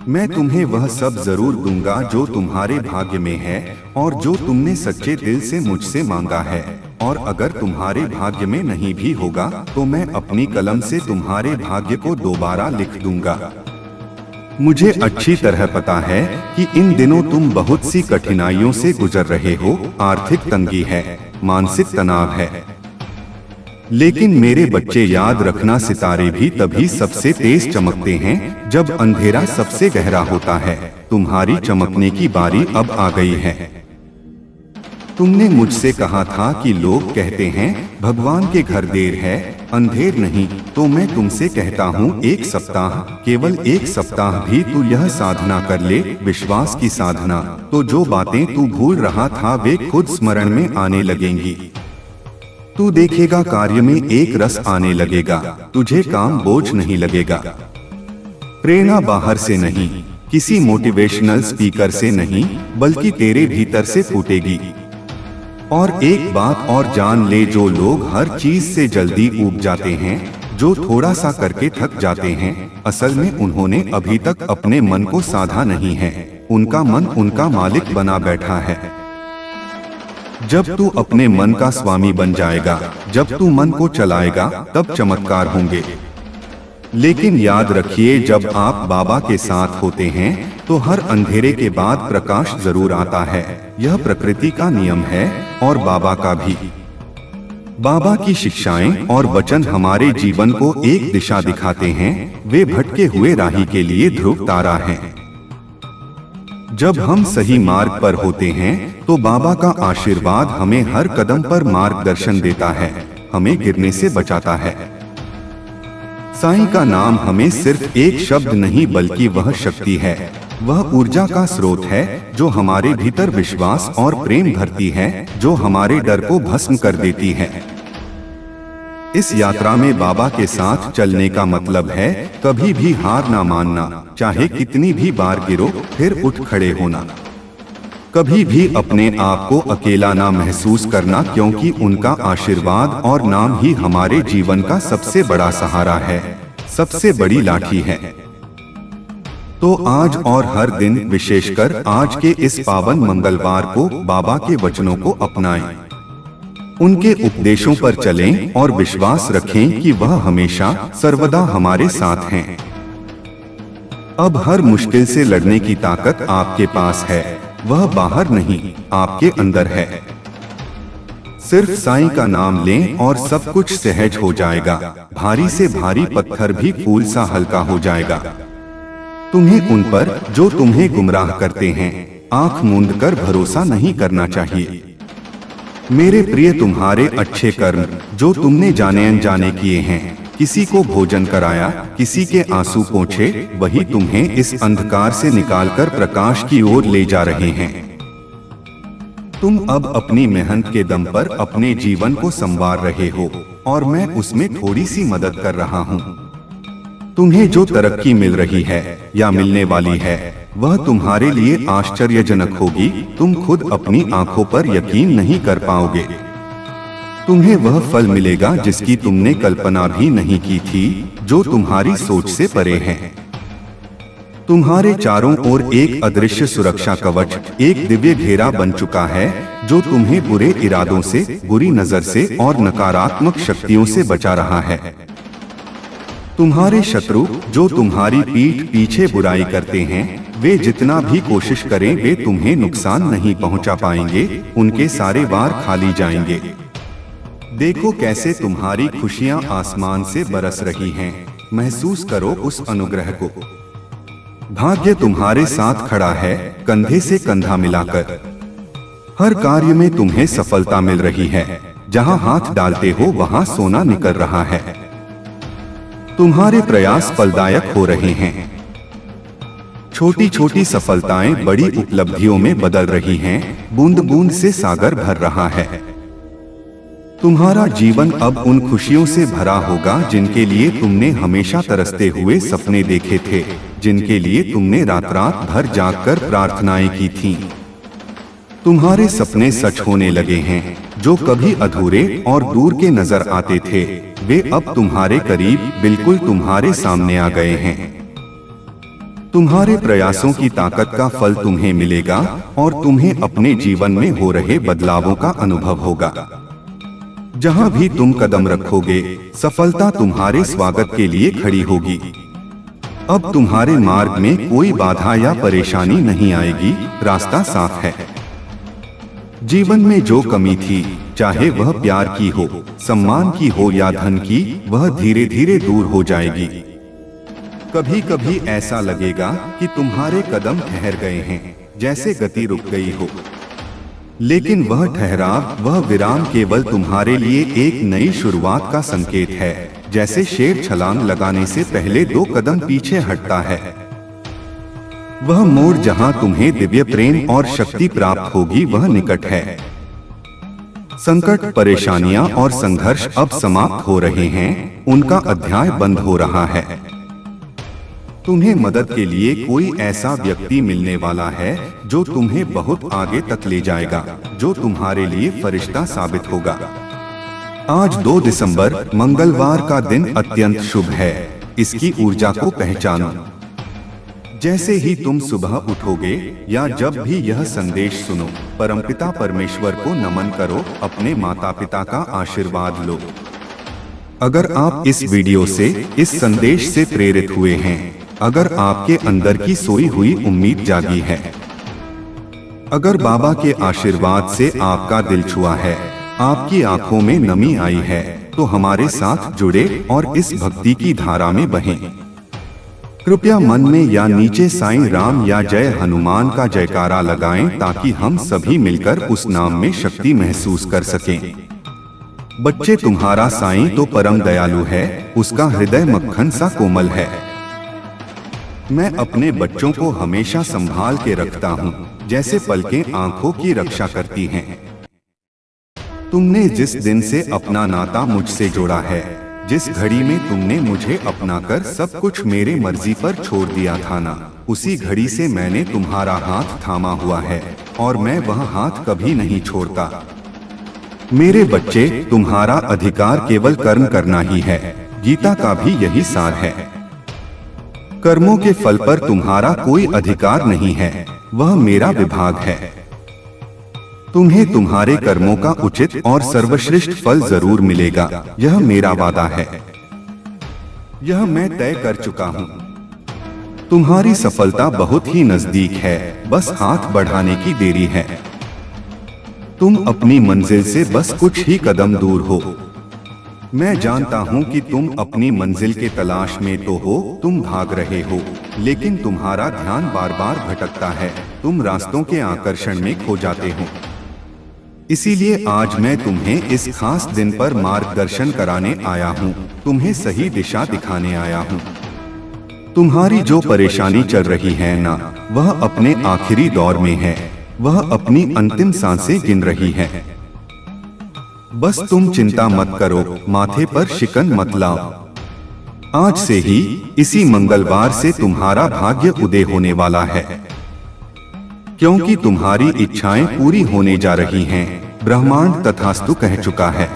मैं तुम्हें वह सब जरूर दूंगा जो तुम्हारे भाग्य में है और जो तुमने सच्चे दिल से मुझसे मांगा है। और अगर तुम्हारे भाग्य में नहीं भी होगा तो मैं अपनी कलम से तुम्हारे भाग्य को दोबारा लिख दूंगा। मुझे अच्छी तरह पता है कि इन दिनों तुम बहुत सी कठिनाइयों से गुजर रहे हो। आर्थिक तंगी है, मानसिक तनाव है, लेकिन मेरे बच्चे याद रखना, सितारे भी तभी सबसे तेज चमकते हैं जब अंधेरा सबसे गहरा होता है। तुम्हारी चमकने की बारी अब आ गई है। तुमने मुझसे कहा था कि लोग कहते हैं भगवान के घर देर है, अंधेर नहीं, तो मैं तुमसे कहता हूँ, एक सप्ताह, केवल एक सप्ताह भी तू यह साधना कर ले, विश्वास की साधना, तो जो बातें तू भूल रहा था वे खुद स्मरण में आने लगेंगी। तू देखेगा कार्य में एक रस आने लगेगा, तुझे काम बोझ नहीं लगेगा। प्रेरणा बाहर से नहीं, किसी मोटिवेशनल स्पीकर से नहीं, बल्कि तेरे भीतर से फूटेगी। और एक बात और जान ले, जो लोग हर चीज से जल्दी ऊब जाते हैं, जो थोड़ा सा करके थक जाते हैं, असल में उन्होंने अभी तक अपने मन को साधा नहीं है। उनका मन उनका मालिक बना बैठा है। जब तू अपने मन का स्वामी बन जाएगा, जब तू मन को चलाएगा, तब चमत्कार होंगे। लेकिन याद रखिए, जब आप बाबा के साथ होते हैं तो हर अंधेरे के बाद प्रकाश जरूर आता है। यह प्रकृति का नियम है और बाबा का भी। बाबा की शिक्षाएं और वचन हमारे जीवन को एक दिशा दिखाते हैं। वे भटके हुए राही के लिए ध्रुव तारा हैं। जब हम सही मार्ग पर होते हैं तो बाबा का आशीर्वाद हमें हर कदम पर मार्गदर्शन देता है, हमें गिरने से बचाता है। साईं का नाम हमें सिर्फ एक शब्द नहीं बल्कि वह शक्ति है, वह ऊर्जा का स्रोत है जो हमारे भीतर विश्वास और प्रेम भरती है, जो हमारे डर को भस्म कर देती है। इस यात्रा में बाबा के साथ चलने का मतलब है कभी भी हार ना मानना, चाहे कितनी भी बार गिरो फिर उठ खड़े होना। कभी भी अपने आप को अकेला ना महसूस करना, क्योंकि उनका आशीर्वाद और नाम ही हमारे जीवन का सबसे बड़ा सहारा है, सबसे बड़ी लाठी है। तो आज और हर दिन, विशेषकर आज के इस पावन मंगलवार को, बाबा के वचनों को अपनाएं, उनके उपदेशों पर चलें और विश्वास रखें कि वह हमेशा सर्वदा हमारे साथ हैं। अब हर मुश्किल से लड़ने की ताकत आपके पास है, वह बाहर नहीं, आपके अंदर है। सिर्फ साईं का नाम लें और सब कुछ सहज हो जाएगा, भारी से भारी पत्थर भी फूल सा हल्का हो जाएगा। तुम्हें उन पर जो तुम्हें गुमराह करते हैं आंख मूंद कर भरोसा नहीं करना चाहिए। मेरे प्रिय, तुम्हारे अच्छे कर्म जो तुमने जाने अनजाने किए हैं, किसी को भोजन कराया, किसी के आंसू पोंछे, वही तुम्हें इस अंधकार से निकालकर प्रकाश की ओर ले जा रहे हैं। तुम अब अपनी मेहनत के दम पर अपने जीवन को संवार रहे हो और मैं उसमें थोड़ी सी मदद कर रहा हूँ। तुम्हें जो तरक्की मिल रही है या मिलने वाली है वह तुम्हारे लिए आश्चर्यजनक होगी, तुम खुद अपनी आंखों पर यकीन नहीं कर पाओगे। तुम्हें वह फल मिलेगा जिसकी तुमने कल्पना भी नहीं की थी, जो तुम्हारी सोच से परे है। तुम्हारे चारों ओर एक अदृश्य सुरक्षा कवच, एक दिव्य घेरा बन चुका है जो तुम्हें बुरे इरादों से, बुरी नजर से और नकारात्मक शक्तियों से बचा रहा है। तुम्हारे शत्रु जो तुम्हारी पीठ पीछे बुराई करते हैं, वे जितना भी कोशिश करें वे तुम्हें नुकसान नहीं पहुंचा पाएंगे, उनके सारे वार खाली जाएंगे। देखो कैसे तुम्हारी खुशियां आसमान से बरस रही हैं, महसूस करो उस अनुग्रह को। भाग्य तुम्हारे साथ खड़ा है, कंधे से कंधा मिलाकर। हर कार्य में तुम्हें सफलता मिल रही है, जहां हाथ डालते हो वहां सोना निकल रहा है। तुम्हारे प्रयास फलदायक हो रहे हैं। छोटी छोटी सफलताएं बड़ी उपलब्धियों में बदल रही हैं, बूंद बूंद से सागर भर रहा है। तुम्हारा जीवन अब उन खुशियों से भरा होगा जिनके लिए तुमने हमेशा तरसते हुए सपने देखे थे, जिनके लिए तुमने रात रात भर जागकर प्रार्थनाएं की थीं। तुम्हारे सपने सच होने लगे हैं, जो कभी अधूरे और दूर के नजर आते थे, वे अब तुम्हारे करीब, बिल्कुल तुम्हारे सामने आ गए हैं। तुम्हारे प्रयासों की ताकत का फल तुम्हें मिलेगा और तुम्हें अपने जीवन में हो रहे बदलावों का अनुभव होगा। जहां भी तुम कदम रखोगे, सफलता तुम्हारे स्वागत के लिए खड़ी होगी। अब तुम्हारे मार्ग में कोई बाधा या परेशानी नहीं आएगी, रास्ता साफ है। जीवन में जो कमी थी, चाहे वह प्यार की हो, सम्मान की हो या धन की, वह धीरे धीरे दूर हो जाएगी। कभी कभी ऐसा लगेगा कि तुम्हारे कदम ठहर गए हैं, जैसे गति रुक गई हो। लेकिन वह ठहराव, वह विराम केवल तुम्हारे लिए एक नई शुरुआत का संकेत है, जैसे शेर छलांग लगाने से पहले 2 कदम पीछे हटता है। वह मोड़ जहां तुम्हें दिव्य प्रेम और शक्ति प्राप्त होगी, वह निकट है। संकट, परेशानियां और संघर्ष अब समाप्त हो रहे हैं, उनका अध्याय बंद हो रहा है। तुम्हें मदद के लिए कोई ऐसा व्यक्ति मिलने वाला है जो तुम्हें बहुत आगे तक ले जाएगा, जो तुम्हारे लिए फरिश्ता साबित होगा। आज 2 दिसंबर मंगलवार का दिन अत्यंत शुभ है, इसकी ऊर्जा को पहचानो। जैसे ही तुम सुबह उठोगे या जब भी यह संदेश सुनो, परमपिता परमेश्वर को नमन करो, अपने माता पिता का आशीर्वाद लो। अगर आप इस वीडियो से, इस संदेश से प्रेरित हुए हैं, अगर आपके अंदर की सोई हुई उम्मीद जागी है, अगर बाबा के आशीर्वाद से आपका दिल छुआ है, आपकी आंखों में नमी आई है, तो हमारे साथ जुड़े और इस भक्ति की धारा में बहें। कृपया मन में या नीचे साईं राम या जय हनुमान का जयकारा लगाएं, ताकि हम सभी मिलकर उस नाम में शक्ति महसूस कर सकें। बच्चे, तुम्हारा साईं तो परम दयालु है, उसका हृदय मक्खन सा कोमल है। मैं अपने बच्चों को हमेशा संभाल के रखता हूँ, जैसे पलकें आंखों की रक्षा करती हैं। तुमने जिस दिन से अपना नाता मुझसे जोड़ा है, जिस घड़ी में तुमने मुझे अपनाकर सब कुछ मेरे मर्जी पर छोड़ दिया था ना, उसी घड़ी से मैंने तुम्हारा हाथ थामा हुआ है और मैं वह हाथ कभी नहीं छोड़ता। मेरे बच्चे, तुम्हारा अधिकार केवल कर्म करना ही है। गीता का भी यही सार है। कर्मों के फल पर तुम्हारा कोई अधिकार नहीं है, वह मेरा विभाग है। तुम्हें तुम्हारे कर्मों का उचित और सर्वश्रेष्ठ फल जरूर मिलेगा, यह मेरा वादा है। यह मैं तय कर चुका हूँ। तुम्हारी सफलता बहुत ही नजदीक है, बस हाथ बढ़ाने की देरी है। तुम अपनी मंजिल से बस कुछ ही कदम दूर हो। मैं जानता हूँ कि तुम अपनी मंजिल के तलाश में तो हो, तुम भाग रहे हो, लेकिन तुम्हारा ध्यान बार बार भटकता है, तुम रास्तों के आकर्षण में खो जाते हो। इसीलिए आज मैं तुम्हें इस खास दिन पर मार्गदर्शन कराने आया हूँ, तुम्हें सही दिशा दिखाने आया हूँ। तुम्हारी जो परेशानी चल रही है ना, वह अपने आखिरी दौर में है, वह अपनी अंतिम सांसें गिन रही है। बस तुम चिंता मत करो, माथे पर शिकन मत लाओ। आज से ही, इसी मंगलवार से तुम्हारा भाग्य उदय होने वाला है, क्योंकि तुम्हारी इच्छाएं पूरी होने जा रही हैं। ब्रह्मांड तथास्तु कह चुका है।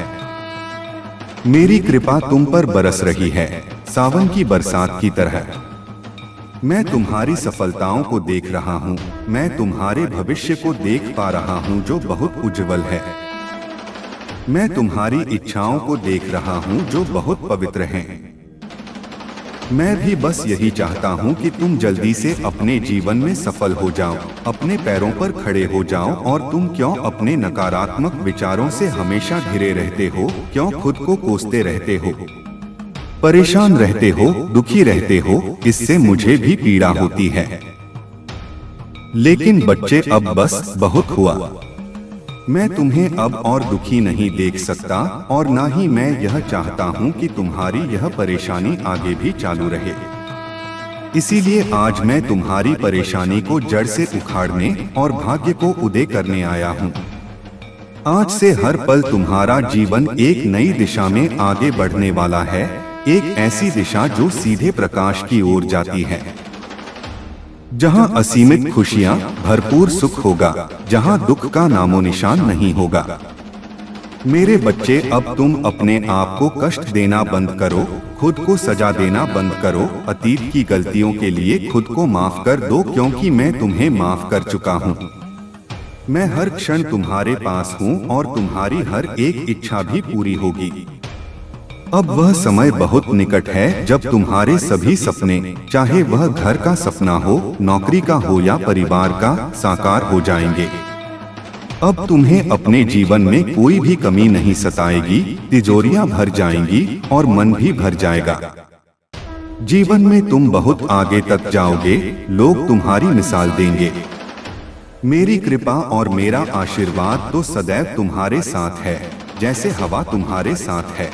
मेरी कृपा तुम पर बरस रही है, सावन की बरसात की तरह। मैं तुम्हारी सफलताओं को देख रहा हूँ, मैं तुम्हारे भविष्य को देख पा रहा हूँ जो बहुत उज्जवल है। मैं तुम्हारी इच्छाओं को देख रहा हूँ जो बहुत पवित्र हैं। मैं भी बस यही चाहता हूँ कि तुम जल्दी से अपने जीवन में सफल हो जाओ, अपने पैरों पर खड़े हो जाओ। और तुम क्यों अपने नकारात्मक विचारों से हमेशा घिरे रहते हो, क्यों खुद को कोसते रहते हो, परेशान रहते हो, दुखी रहते हो? इससे मुझे भी पीड़ा होती है। लेकिन बच्चे, अब बस बहुत हुआ। मैं तुम्हें अब और दुखी नहीं देख सकता, और ना ही मैं यह चाहता हूँ कि तुम्हारी यह परेशानी आगे भी चालू रहे। इसीलिए आज मैं तुम्हारी परेशानी को जड़ से उखाड़ने और भाग्य को उदय करने आया हूँ। आज से हर पल तुम्हारा जीवन एक नई दिशा में आगे बढ़ने वाला है, एक ऐसी दिशा जो सीधे प्रकाश की ओर जाती है, जहां असीमित खुशियां, भरपूर सुख होगा, जहां दुख का नामो निशान नहीं होगा। मेरे बच्चे, अब तुम अपने आप को कष्ट देना बंद करो, खुद को सजा देना बंद करो। अतीत की गलतियों के लिए खुद को माफ कर दो, क्योंकि मैं तुम्हें माफ कर चुका हूँ। मैं हर क्षण तुम्हारे पास हूँ और तुम्हारी हर एक इच्छा भी पूरी होगी। अब वह समय बहुत निकट है जब तुम्हारे सभी सपने, चाहे वह घर का सपना हो, नौकरी का हो या परिवार का, साकार हो जाएंगे। अब तुम्हें अपने जीवन में कोई भी कमी नहीं सताएगी, तिजोरियां भर जाएंगी और मन भी भर जाएगा। जीवन में तुम बहुत आगे तक जाओगे, लोग तुम्हारी मिसाल देंगे। मेरी कृपा और मेरा आशीर्वाद तो सदैव तुम्हारे साथ है, जैसे हवा तुम्हारे साथ है।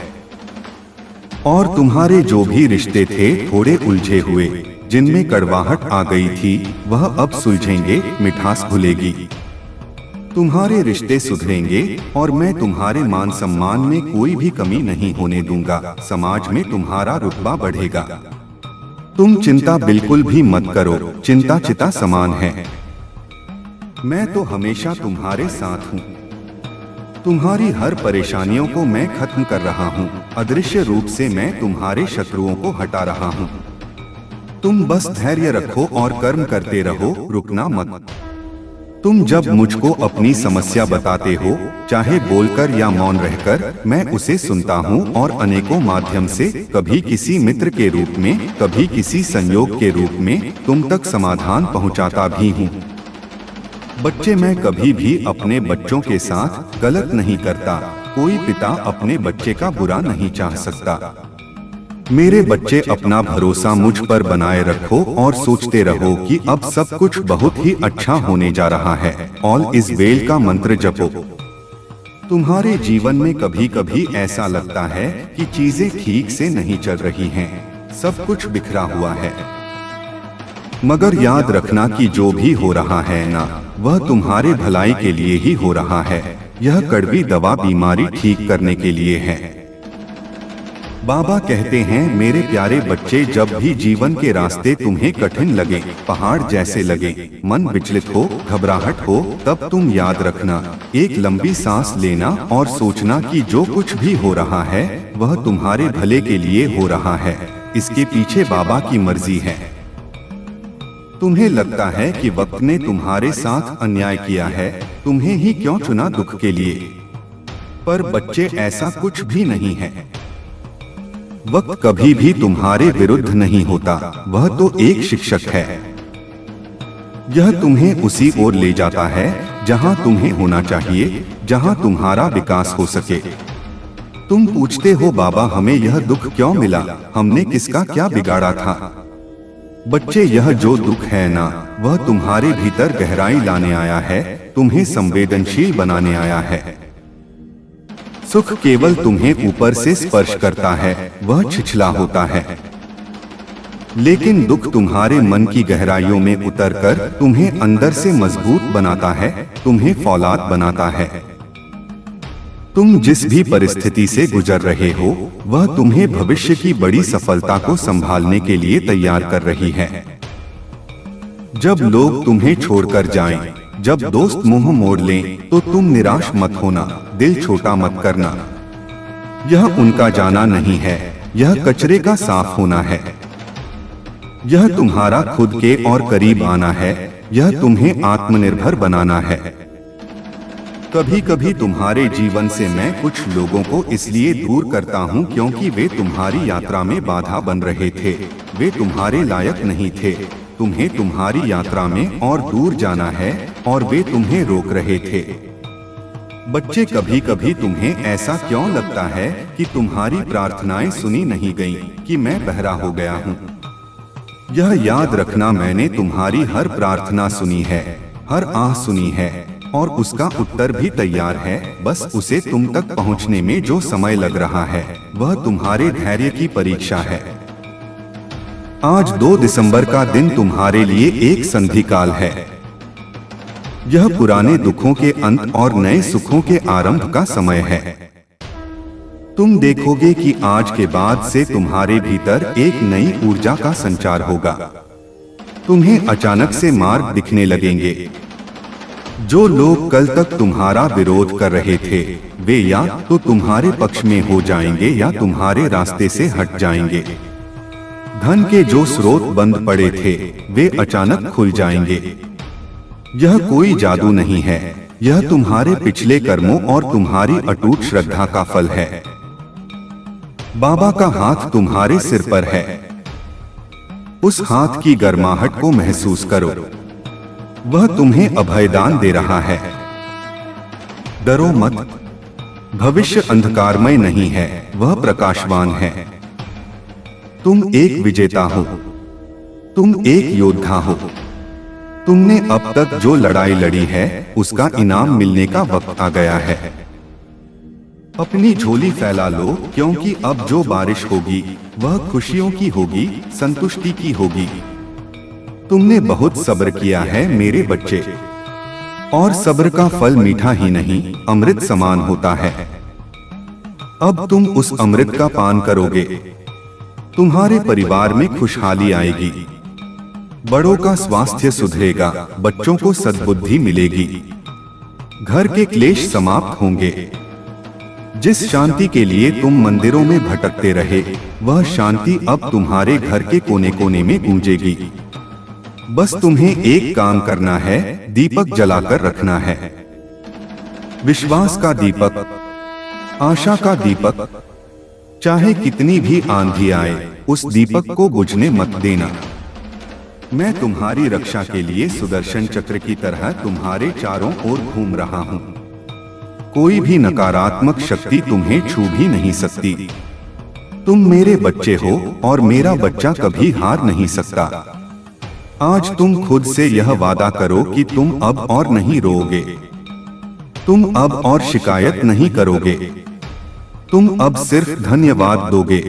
और तुम्हारे जो भी रिश्ते थे थोड़े उलझे हुए, जिनमें कड़वाहट आ गई थी, वह अब सुलझेंगे, मिठास घुलेगी। तुम्हारे रिश्ते सुधरेंगे और मैं तुम्हारे मान सम्मान में कोई भी कमी नहीं होने दूंगा। समाज में तुम्हारा रुतबा बढ़ेगा। तुम चिंता बिल्कुल भी मत करो, चिंता चिता समान है। मैं तो हमेशा तुम्हारे साथ हूँ। तुम्हारी हर परेशानियों को मैं खत्म कर रहा हूँ। अदृश्य रूप से मैं तुम्हारे शत्रुओं को हटा रहा हूँ। तुम बस धैर्य रखो और कर्म करते रहो, रुकना मत। तुम जब मुझको अपनी समस्या बताते हो, चाहे बोलकर या मौन रहकर, मैं उसे सुनता हूँ और अनेकों माध्यम से, कभी किसी मित्र के रूप में, कभी किसी संयोग के रूप में, तुम तक समाधान पहुँचाता भी हूँ। बच्चे, मैं कभी भी अपने बच्चों के साथ गलत नहीं करता। कोई पिता अपने बच्चे का बुरा नहीं चाह सकता। मेरे बच्चे, अपना भरोसा मुझ पर बनाए रखो और सोचते रहो कि अब सब कुछ बहुत ही अच्छा होने जा रहा है। ऑल इज वेल का मंत्र जपो। तुम्हारे जीवन में कभी कभी ऐसा लगता है कि चीजें ठीक से नहीं चल रही हैं, सब कुछ बिखरा हुआ है। मगर याद रखना कि जो भी हो रहा है ना, वह तुम्हारे भलाई के लिए ही हो रहा है। यह कड़वी दवा बीमारी ठीक करने के लिए है। बाबा कहते हैं, मेरे प्यारे बच्चे, जब भी जीवन के रास्ते तुम्हें कठिन लगे, पहाड़ जैसे लगे, मन विचलित हो, घबराहट हो, तब तुम याद रखना, एक लंबी सांस लेना और सोचना कि जो कुछ भी हो रहा है वह तुम्हारे भले के लिए हो रहा है। इसके पीछे बाबा की मर्जी है। तुम्हें लगता है कि वक्त ने तुम्हारे साथ अन्याय किया है, तुम्हें ही क्यों चुना दुख के लिए? पर बच्चे, ऐसा कुछ भी नहीं है। वक्त कभी भी तुम्हारे विरुद्ध नहीं होता, वह तो एक शिक्षक है। यह तुम्हें उसी ओर ले जाता है जहां तुम्हें होना चाहिए, जहां तुम्हारा विकास हो सके। तुम पूछते हो, बाबा हमें यह दुख क्यों मिला, हमने किसका क्या बिगाड़ा था? बच्चे, यह जो दुख है ना, वह तुम्हारे भीतर गहराई लाने आया है, तुम्हें संवेदनशील बनाने आया है। सुख केवल तुम्हें ऊपर से स्पर्श करता है, वह छिछला होता है। लेकिन दुख तुम्हारे मन की गहराइयों में उतरकर तुम्हें अंदर से मजबूत बनाता है, तुम्हें फौलाद बनाता है। तुम जिस भी परिस्थिति से गुजर रहे हो, वह तुम्हें भविष्य की बड़ी सफलता को संभालने के लिए तैयार कर रही है। जब लोग तुम्हें छोड़कर जाएं, जब दोस्त मुंह मोड़ लें, तो तुम निराश मत होना, दिल छोटा मत करना। यह उनका जाना नहीं है, यह कचरे का साफ होना है। यह तुम्हारा खुद के और करीब आना है, यह तुम्हें आत्मनिर्भर बनाना है। कभी कभी तुम्हारे जीवन से मैं कुछ लोगों को इसलिए दूर करता हूँ क्योंकि वे तुम्हारी यात्रा में बाधा बन रहे थे, वे तुम्हारे लायक नहीं थे। तुम्हें तुम्हारी यात्रा में और दूर जाना है और वे तुम्हें रोक रहे थे। बच्चे, कभी कभी तुम्हें ऐसा क्यों लगता है कि तुम्हारी प्रार्थनाएं सुनी नहीं गईं, कि मैं बहरा हो गया हूँ? यह याद रखना, मैंने तुम्हारी हर प्रार्थना सुनी है, हर आह सुनी है और उसका उत्तर भी तैयार है। बस उसे तुम तक पहुँचने में जो समय लग रहा है वह तुम्हारे धैर्य की परीक्षा है। आज 2 दिसंबर का दिन तुम्हारे लिए एक संधि काल है। यह पुराने दुखों के अंत और नए सुखों के आरंभ का समय है। तुम देखोगे कि आज के बाद से तुम्हारे भीतर एक नई ऊर्जा का संचार होगा। तुम्हें अचानक से मार्ग दिखने लगेंगे। जो लोग कल तक तुम्हारा विरोध कर रहे थे, वे या तो तुम्हारे पक्ष में हो जाएंगे या तुम्हारे रास्ते से हट जाएंगे। धन के जो स्रोत बंद पड़े थे, वे अचानक खुल जाएंगे। यह कोई जादू नहीं है, यह तुम्हारे पिछले कर्मों और तुम्हारी अटूट श्रद्धा का फल है। बाबा का हाथ तुम्हारे सिर पर है। उस हाथ की गर्माहट को महसूस करो। वह तुम्हें अभयदान दे रहा है। डरो मत, भविष्य अंधकारमय नहीं है, वह प्रकाशवान है। तुम एक विजेता हो, तुम एक योद्धा हो। तुमने अब तक जो लड़ाई लड़ी है उसका इनाम मिलने का वक्त आ गया है। अपनी झोली फैला लो, क्योंकि अब जो बारिश होगी वह खुशियों की होगी, संतुष्टि की होगी। तुमने बहुत सब्र किया है मेरे बच्चे, और सब्र का फल मीठा ही नहीं, अमृत समान होता है। अब तुम उस अमृत का पान करोगे। तुम्हारे परिवार में खुशहाली आएगी, बड़ों का स्वास्थ्य सुधरेगा, बच्चों को सद्बुद्धि मिलेगी, घर के क्लेश समाप्त होंगे। जिस शांति के लिए तुम मंदिरों में भटकते रहे, वह शांति अब तुम्हारे घर के कोने कोने में गूंजेगी। बस तुम्हें एक काम करना है, दीपक जलाकर रखना है। विश्वास का दीपक, आशा का दीपक। चाहे कितनी भी आंधी आए, उस दीपक को बुझने मत देना। मैं तुम्हारी रक्षा के लिए सुदर्शन चक्र की तरह तुम्हारे चारों ओर घूम रहा हूँ। कोई भी नकारात्मक शक्ति तुम्हें छू भी नहीं सकती। तुम मेरे बच्चे हो और मेरा बच्चा कभी हार नहीं सकता। आज तुम खुद से यह वादा करो कि तुम अब और नहीं रोओगे। तुम अब और शिकायत नहीं करोगे। तुम अब सिर्फ धन्यवाद दोगे।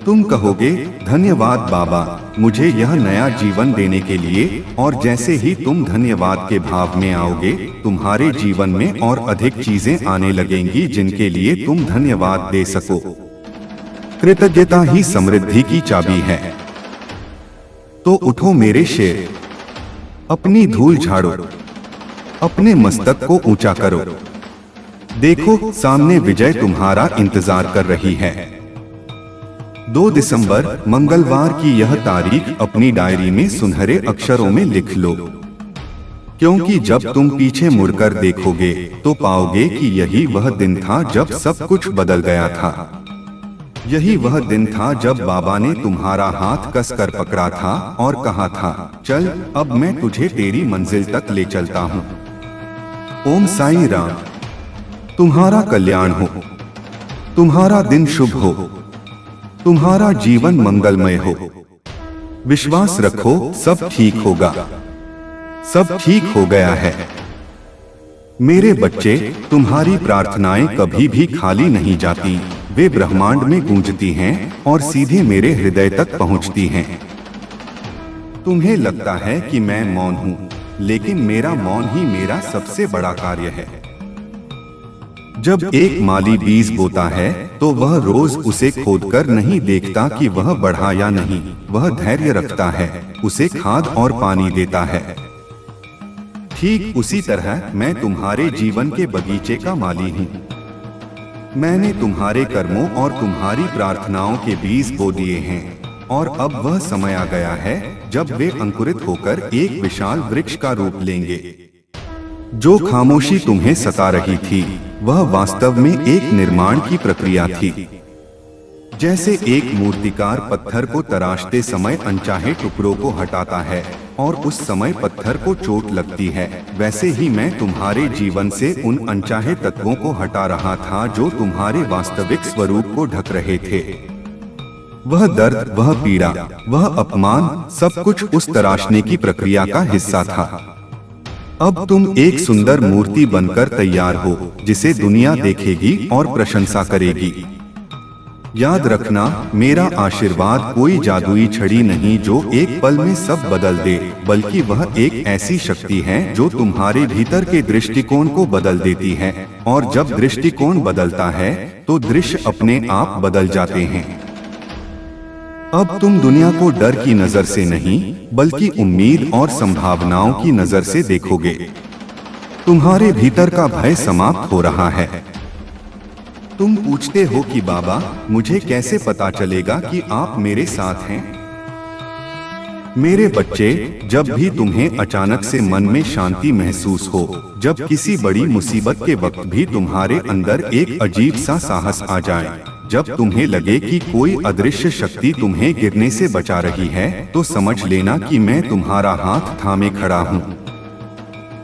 तुम कहोगे, धन्यवाद बाबा, मुझे यह नया जीवन देने के लिए। और जैसे ही तुम धन्यवाद के भाव में आओगे, तुम्हारे जीवन में और अधिक चीजें आने लगेंगी जिनके लिए तुम धन्यवाद दे सको। कृतज्ञता ही समृद्धि की चाबी है। तो उठो मेरे शेर, अपनी धूल झाड़ो, अपने मस्तक को ऊंचा करो। देखो, सामने विजय तुम्हारा इंतजार कर रही है। 2 दिसंबर मंगलवार की यह तारीख अपनी डायरी में सुनहरे अक्षरों में लिख लो, क्योंकि जब तुम पीछे मुड़कर देखोगे तो पाओगे कि यही वह दिन था जब सब कुछ बदल गया था। यही वह दिन था जब बाबा ने तुम्हारा हाथ कसकर पकड़ा था और कहा था, चल अब मैं तुझे तेरी मंजिल तक ले चलता हूँ। ओम साईं राम। तुम्हारा कल्याण हो, तुम्हारा दिन शुभ हो, तुम्हारा जीवन मंगलमय हो। विश्वास रखो, सब ठीक होगा। सब ठीक हो गया है। मेरे बच्चे, तुम्हारी प्रार्थनाएं कभी भी खाली नहीं जाती। वे ब्रह्मांड में गूंजती हैं और सीधे मेरे हृदय तक पहुंचती हैं। तुम्हें लगता है कि मैं मौन हूं, लेकिन मेरा मौन ही मेरा सबसे बड़ा कार्य है। जब एक माली बीज बोता है तो वह रोज उसे खोदकर नहीं देखता कि वह बढ़ा या नहीं। वह धैर्य रखता है, उसे खाद और पानी देता है। ठीक उसी तरह मैं तुम्हारे जीवन के बगीचे का माली हूँ। मैंने तुम्हारे कर्मों और तुम्हारी प्रार्थनाओं के बीज बो दिए हैं और अब वह समय आ गया है जब वे अंकुरित होकर एक विशाल वृक्ष का रूप लेंगे। जो खामोशी तुम्हें सता रही थी, वह वास्तव में एक निर्माण की प्रक्रिया थी। जैसे एक मूर्तिकार पत्थर को तराशते समय अनचाहे टुकड़ों को हटाता है और उस समय पत्थर को चोट लगती है, वैसे ही मैं तुम्हारे जीवन से उन अनचाहे तत्वों को हटा रहा था जो तुम्हारे वास्तविक स्वरूप को ढक रहे थे। वह दर्द, वह पीड़ा, वह अपमान, सब कुछ उस तराशने की प्रक्रिया का हिस्सा था। अब तुम एक सुंदर मूर्ति बनकर तैयार हो, जिसे दुनिया देखेगी और प्रशंसा करेगी। याद रखना, मेरा आशीर्वाद कोई जादुई छड़ी नहीं जो एक पल में सब बदल दे, बल्कि वह एक ऐसी शक्ति है जो तुम्हारे भीतर के दृष्टिकोण को बदल देती है। और जब दृष्टिकोण बदलता है तो दृश्य अपने आप बदल जाते हैं। अब तुम दुनिया को डर की नजर से नहीं, बल्कि उम्मीद और संभावनाओं की नजर से देखोगे। तुम्हारे भीतर का भय समाप्त हो रहा है। तुम पूछते हो कि बाबा, मुझे कैसे पता चलेगा कि आप मेरे साथ हैं? मेरे बच्चे, जब भी तुम्हें अचानक से मन में शांति महसूस हो, जब किसी बड़ी मुसीबत के वक्त भी तुम्हारे अंदर एक अजीब सा साहस आ जाए, जब तुम्हें लगे कि कोई अदृश्य शक्ति तुम्हें गिरने से बचा रही है, तो समझ लेना कि मैं तुम्हारा हाथ थामे खड़ा हूँ।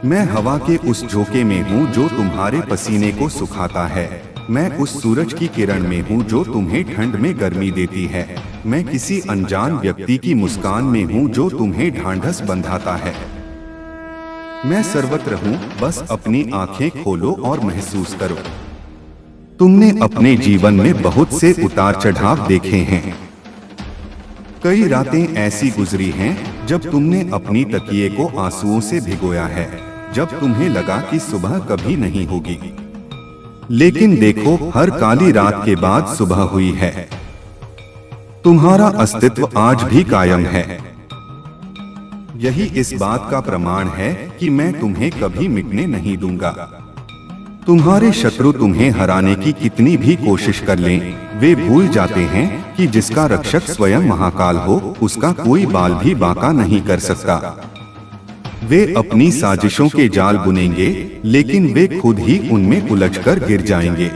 मैं हवा के उस झोंके में हूँ जो तुम्हारे पसीने को सुखाता है। मैं उस सूरज की किरण में हूँ जो तुम्हें ठंड में गर्मी देती है। मैं किसी अनजान व्यक्ति की मुस्कान में हूँ जो तुम्हें ढांढस बंधाता है। मैं सर्वत्र हूँ, बस अपनी आंखें खोलो और महसूस करो। तुमने अपने जीवन में बहुत से उतार चढ़ाव देखे हैं। कई रातें ऐसी गुजरी हैं जब तुमने अपनी तकिए को आंसुओं से भिगोया है, जब तुम्हें लगा कि सुबह कभी नहीं होगी। लेकिन देखो, हर काली रात के बाद सुबह हुई है। तुम्हारा अस्तित्व आज भी कायम है। यही इस बात का प्रमाण है कि मैं तुम्हें कभी मिटने नहीं दूंगा। तुम्हारे शत्रु तुम्हें हराने की कितनी भी कोशिश कर लें, वे भूल जाते हैं कि जिसका रक्षक स्वयं महाकाल हो, उसका कोई बाल भी बांका नहीं कर सकता। वे अपनी साजिशों के जाल बुनेंगे, लेकिन वे खुद ही उनमें उलझकर गिर जाएंगे।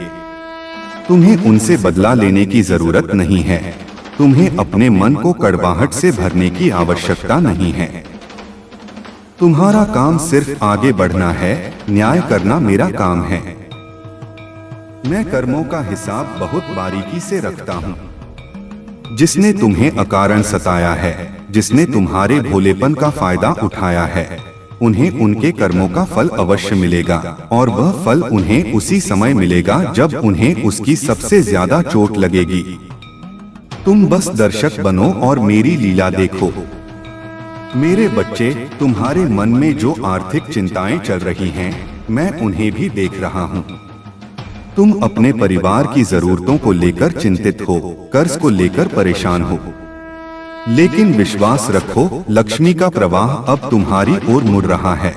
तुम्हें उनसे बदला लेने की जरूरत नहीं है। तुम्हें अपने मन को कड़वाहट से भरने की आवश्यकता नहीं है। तुम्हारा काम सिर्फ आगे बढ़ना है, न्याय करना मेरा काम है। मैं कर्मों का हिसाब बहुत बारीकी से रखता हूँ। जिसने तुम्हें अकारण सताया है, जिसने तुम्हारे भोलेपन का फायदा उठाया है, उन्हें उनके कर्मों का फल अवश्य मिलेगा, और वह फल उन्हें उसी समय मिलेगा जब उन्हें उसकी सबसे ज्यादा चोट लगेगी। तुम बस दर्शक बनो और मेरी लीला देखो। मेरे बच्चे, तुम्हारे मन में जो आर्थिक चिंताएं चल रही हैं, मैं उन्हें भी देख रहा हूँ। तुम अपने परिवार की जरूरतों को लेकर चिंतित हो, कर्ज को लेकर परेशान हो, लेकिन विश्वास रखो, लक्ष्मी का प्रवाह अब तुम्हारी ओर मुड़ रहा है।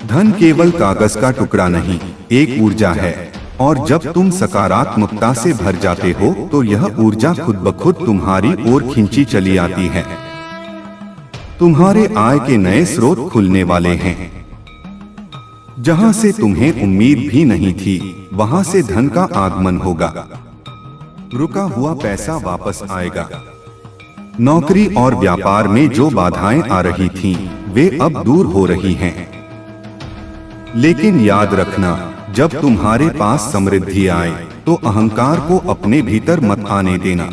धन केवल कागज का टुकड़ा नहीं, एक ऊर्जा है, और जब तुम सकारात्मकता से भर जाते हो तो यह ऊर्जा खुद ब खुद तुम्हारी ओर खींची चली आती है। तुम्हारे आय के नए स्रोत खुलने वाले हैं। जहां से तुम्हें उम्मीद भी नहीं थी, वहां से धन का आगमन होगा। रुका हुआ पैसा वापस आएगा। नौकरी और व्यापार में जो बाधाएं आ रही थीं, वे अब दूर हो रही हैं। लेकिन याद रखना, जब तुम्हारे पास समृद्धि आए तो अहंकार को अपने भीतर मत आने देना।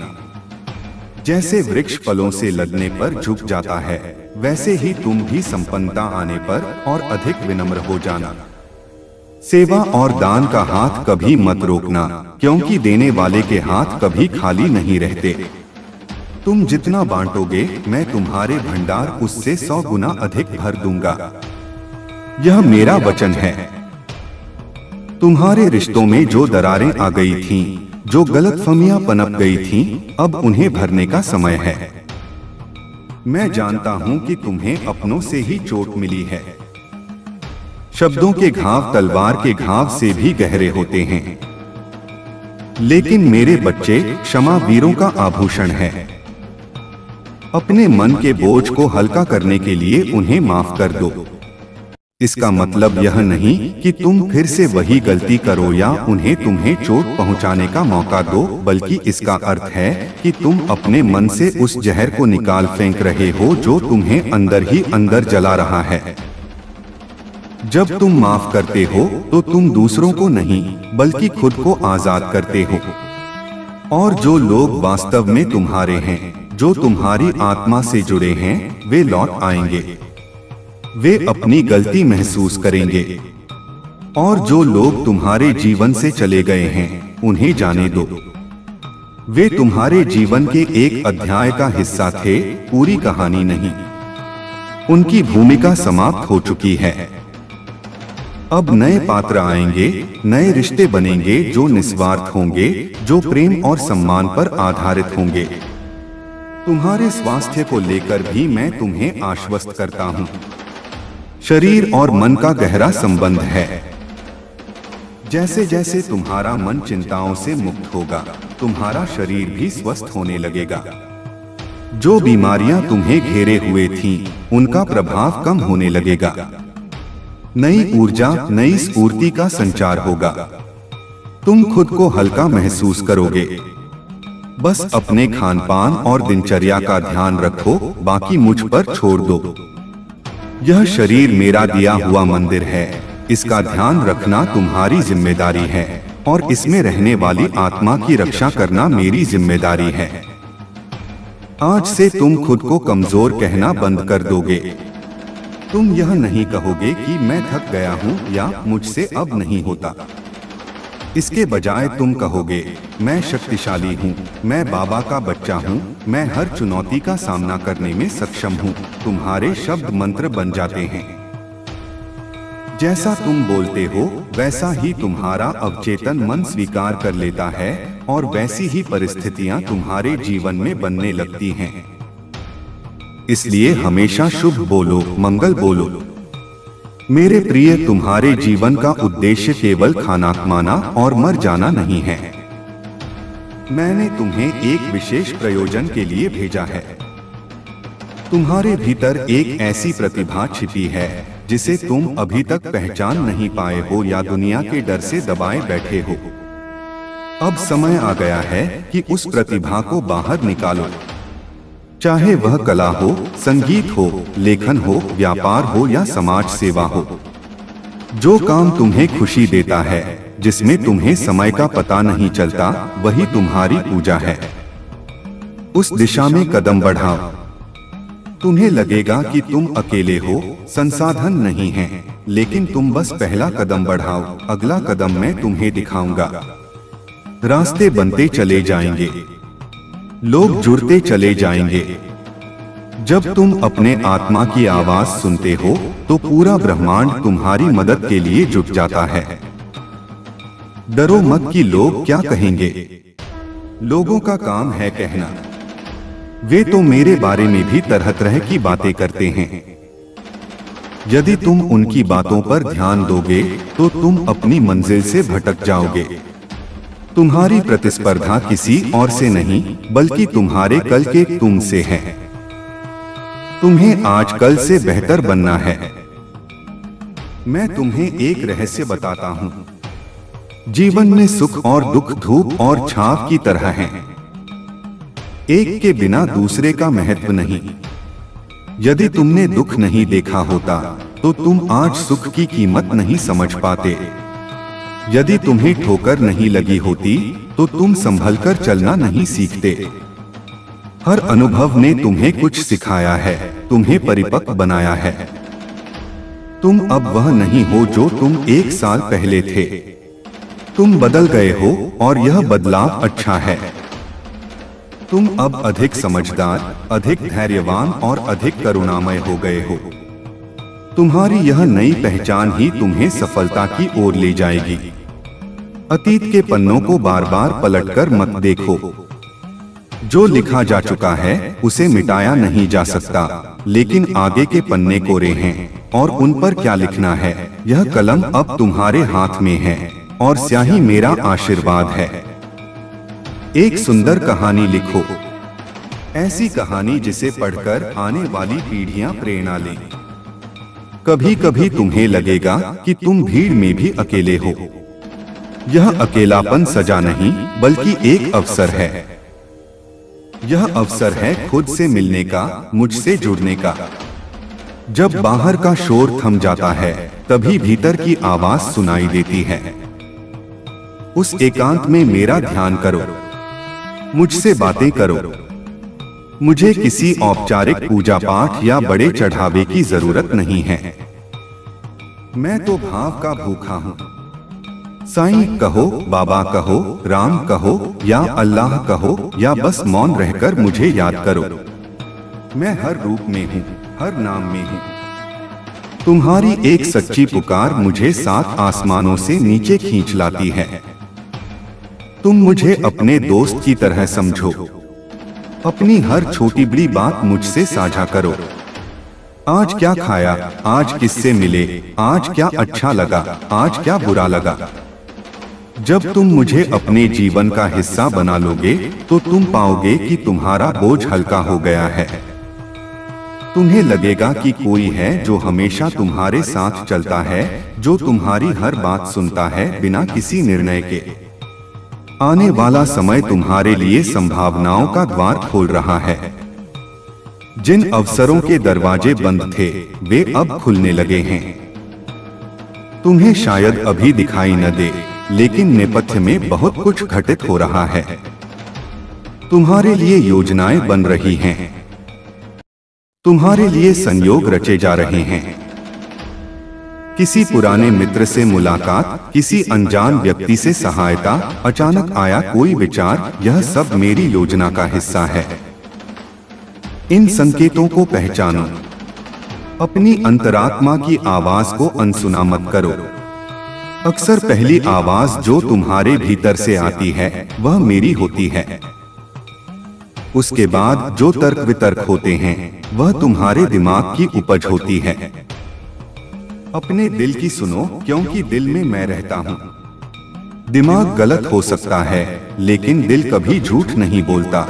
जैसे वृक्ष फलों से लदने पर झुक जाता है, वैसे ही तुम भी संपन्नता आने पर और अधिक विनम्र हो जाना। सेवा और दान का हाथ कभी मत रोकना, क्योंकि देने वाले के हाथ कभी खाली नहीं रहते। तुम जितना बांटोगे, मैं तुम्हारे भंडार उससे 100 गुना अधिक भर दूंगा। यह मेरा वचन है। तुम्हारे रिश्तों में जो दरारें आ गई थीं, जो गलतफहमियां पनप गई थीं, अब उन्हें भरने का समय है। मैं जानता हूं कि तुम्हें अपनों से ही चोट मिली है। शब्दों के घाव तलवार के घाव से भी गहरे होते हैं, लेकिन मेरे बच्चे, क्षमा वीरों का आभूषण है। अपने मन के बोझ को हल्का करने के लिए उन्हें माफ कर दो। इसका मतलब यह नहीं कि तुम फिर से वही गलती करो या उन्हें तुम्हें चोट पहुंचाने का मौका दो, बल्कि इसका अर्थ है कि तुम अपने मन से उस जहर को निकाल फेंक रहे हो जो तुम्हें अंदर ही अंदर जला रहा है। जब तुम माफ करते हो तो तुम दूसरों को नहीं, बल्कि खुद को आजाद करते हो। और जो लोग वास्तव में तुम्हारे हैं, जो तुम्हारी आत्मा से जुड़े हैं, वे लौट आएंगे। वे अपनी गलती महसूस करेंगे। और जो लोग तुम्हारे जीवन से चले गए हैं, उन्हें जाने दो। वे तुम्हारे जीवन के एक अध्याय का हिस्सा थे, पूरी कहानी नहीं। उनकी भूमिका समाप्त हो चुकी है। अब नए पात्र आएंगे, नए रिश्ते बनेंगे जो निस्वार्थ होंगे, जो प्रेम और सम्मान पर आधारित होंगे। तुम्हारे स्वास्थ्य को लेकर भी मैं तुम्हें आश्वस्त करता हूँ। शरीर और मन का गहरा संबंध है। जैसे जैसे तुम्हारा मन चिंताओं से मुक्त होगा, तुम्हारा शरीर भी स्वस्थ होने लगेगा। जो बीमारियां तुम्हें घेरे हुए थीं, उनका प्रभाव कम होने लगेगा। नई ऊर्जा, नई स्फूर्ति का संचार होगा। तुम खुद को हल्का महसूस करोगे। बस अपने खान पान और दिनचर्या का ध्यान रखो, बाकी मुझ पर छोड़ दो। यह शरीर मेरा दिया हुआ मंदिर है, इसका ध्यान रखना तुम्हारी जिम्मेदारी है, और इसमें रहने वाली आत्मा की रक्षा करना मेरी जिम्मेदारी है। आज से तुम खुद को कमजोर कहना बंद कर दोगे। तुम यह नहीं कहोगे कि मैं थक गया हूँ या मुझसे अब नहीं होता। इसके बजाय तुम कहोगे, मैं शक्तिशाली हूँ, मैं बाबा का बच्चा हूँ, मैं हर चुनौती का सामना करने में सक्षम हूँ। तुम्हारे शब्द मंत्र बन जाते हैं। जैसा तुम बोलते हो, वैसा ही तुम्हारा अवचेतन मन स्वीकार कर लेता है, और वैसी ही परिस्थितियाँ तुम्हारे जीवन में बनने लगती हैं। इसलिए हमेशा शुभ बोलो, मंगल बोलो। मेरे प्रिय, तुम्हारे जीवन का उद्देश्य केवल खाना कमाना और मर जाना नहीं है। मैंने तुम्हें एक विशेष प्रयोजन के लिए भेजा है। तुम्हारे भीतर एक ऐसी प्रतिभा छिपी है जिसे तुम अभी तक पहचान नहीं पाए हो या दुनिया के डर से दबाए बैठे हो। अब समय आ गया है कि उस प्रतिभा को बाहर निकालो। चाहे वह कला हो, संगीत हो, लेखन हो, व्यापार हो या समाज सेवा हो। जो काम तुम्हें खुशी देता है, जिसमें तुम्हें समय का पता नहीं चलता, वही तुम्हारी पूजा है। उस दिशा में कदम बढ़ाओ। तुम्हें लगेगा कि तुम अकेले हो, संसाधन नहीं हैं, लेकिन तुम बस पहला कदम बढ़ाओ, अगला कदम मैं तुम्हें दिखाऊंगा। रास्ते बनते चले जाएंगे, लोग जुड़ते चले जाएंगे। जब तुम अपने आत्मा की आवाज सुनते हो तो पूरा ब्रह्मांड तुम्हारी मदद के लिए जुट जाता है। डरो मत कि लोग क्या कहेंगे। लोगों का काम है कहना। वे तो मेरे बारे में भी तरह तरह की बातें करते हैं। यदि तुम उनकी बातों पर ध्यान दोगे तो तुम अपनी मंजिल से भटक जाओगे। तुम्हारी प्रतिस्पर्धा किसी और से नहीं बल्कि तुम्हारे कल के तुम से है। तुम्हें आज कल से बेहतर बनना है। मैं तुम्हें एक रहस्य बताता हूँ। जीवन में सुख और दुख धूप और छाव की तरह हैं। एक के बिना दूसरे का महत्व नहीं। यदि तुमने दुख नहीं देखा होता तो तुम आज सुख की कीमत नहीं समझ पाते। यदि तुम्हें ठोकर नहीं लगी होती तो तुम संभलकर चलना नहीं सीखते। हर अनुभव ने तुम्हें कुछ सिखाया है, तुम्हें परिपक्व बनाया है। तुम अब वह नहीं हो जो तुम 1 साल पहले थे। तुम बदल गए हो और यह बदलाव अच्छा है। तुम अब अधिक समझदार, अधिक धैर्यवान और अधिक करुणामय हो गए हो। तुम्हारी यह नई पहचान ही तुम्हें सफलता की ओर ले जाएगी। अतीत के पन्नों को बार बार पलटकर मत देखो। जो लिखा जा चुका है उसे मिटाया नहीं जा सकता, लेकिन आगे के पन्ने कोरे हैं और उन पर क्या लिखना है यह कलम अब तुम्हारे हाथ में है और स्याही मेरा आशीर्वाद है। एक सुंदर कहानी लिखो, ऐसी कहानी जिसे पढ़कर आने वाली पीढ़ियां प्रेरणा लें। कभी कभी तुम्हें लगेगा कि तुम भीड़ में भी अकेले हो। यह अकेलापन सजा नहीं बल्कि एक अवसर है। यह अवसर है खुद से मिलने का, मुझसे जुड़ने का। जब बाहर का शोर थम जाता है तभी भीतर की आवाज सुनाई देती है। उस एकांत में मेरा ध्यान करो, मुझसे बातें करो। मुझे किसी औपचारिक पूजा पाठ या बड़े चढ़ावे की जरूरत नहीं है। मैं तो भाव का भूखा हूँ। साईं कहो, बाबा कहो, राम कहो या अल्लाह कहो या बस मौन रहकर मुझे याद करो। मैं हर रूप में हूँ, हर नाम में हूँ। तुम्हारी एक सच्ची पुकार मुझे 7 आसमानों से नीचे खींच लाती है। तुम मुझे अपने दोस्त की तरह समझो। अपनी हर छोटी बड़ी बात मुझसे साझा करो। आज क्या खाया, आज किससे मिले, आज क्या अच्छा लगा, आज क्या बुरा लगा। जब तुम मुझे अपने जीवन का हिस्सा बना लोगे तो तुम पाओगे कि तुम्हारा बोझ हल्का हो गया है। तुम्हें लगेगा कि कोई है जो हमेशा तुम्हारे साथ चलता है, जो तुम्हारी हर बात सुनता है बिना किसी निर्णय के। आने वाला समय तुम्हारे लिए संभावनाओं का द्वार खोल रहा है। जिन अवसरों के दरवाजे बंद थे वे अब खुलने लगे हैं। तुम्हें शायद अभी दिखाई न दे, लेकिन नेपथ्य में बहुत कुछ घटित हो रहा है। तुम्हारे लिए योजनाएं बन रही हैं। तुम्हारे लिए संयोग रचे जा रहे हैं। किसी पुराने मित्र से मुलाकात, किसी अनजान व्यक्ति से सहायता, अचानक आया कोई विचार, यह सब मेरी योजना का हिस्सा है। इन संकेतों को पहचानो। अपनी अंतरात्मा की आवाज को अनसुना मत करो। अक्सर पहली आवाज जो तुम्हारे भीतर से आती है वह मेरी होती है। उसके बाद जो तर्क वितर्क होते हैं वह तुम्हारे दिमाग की उपज होती है। अपने दिल की सुनो, क्योंकि दिल में मैं रहता हूँ। दिमाग गलत हो सकता है लेकिन दिल कभी झूठ नहीं बोलता।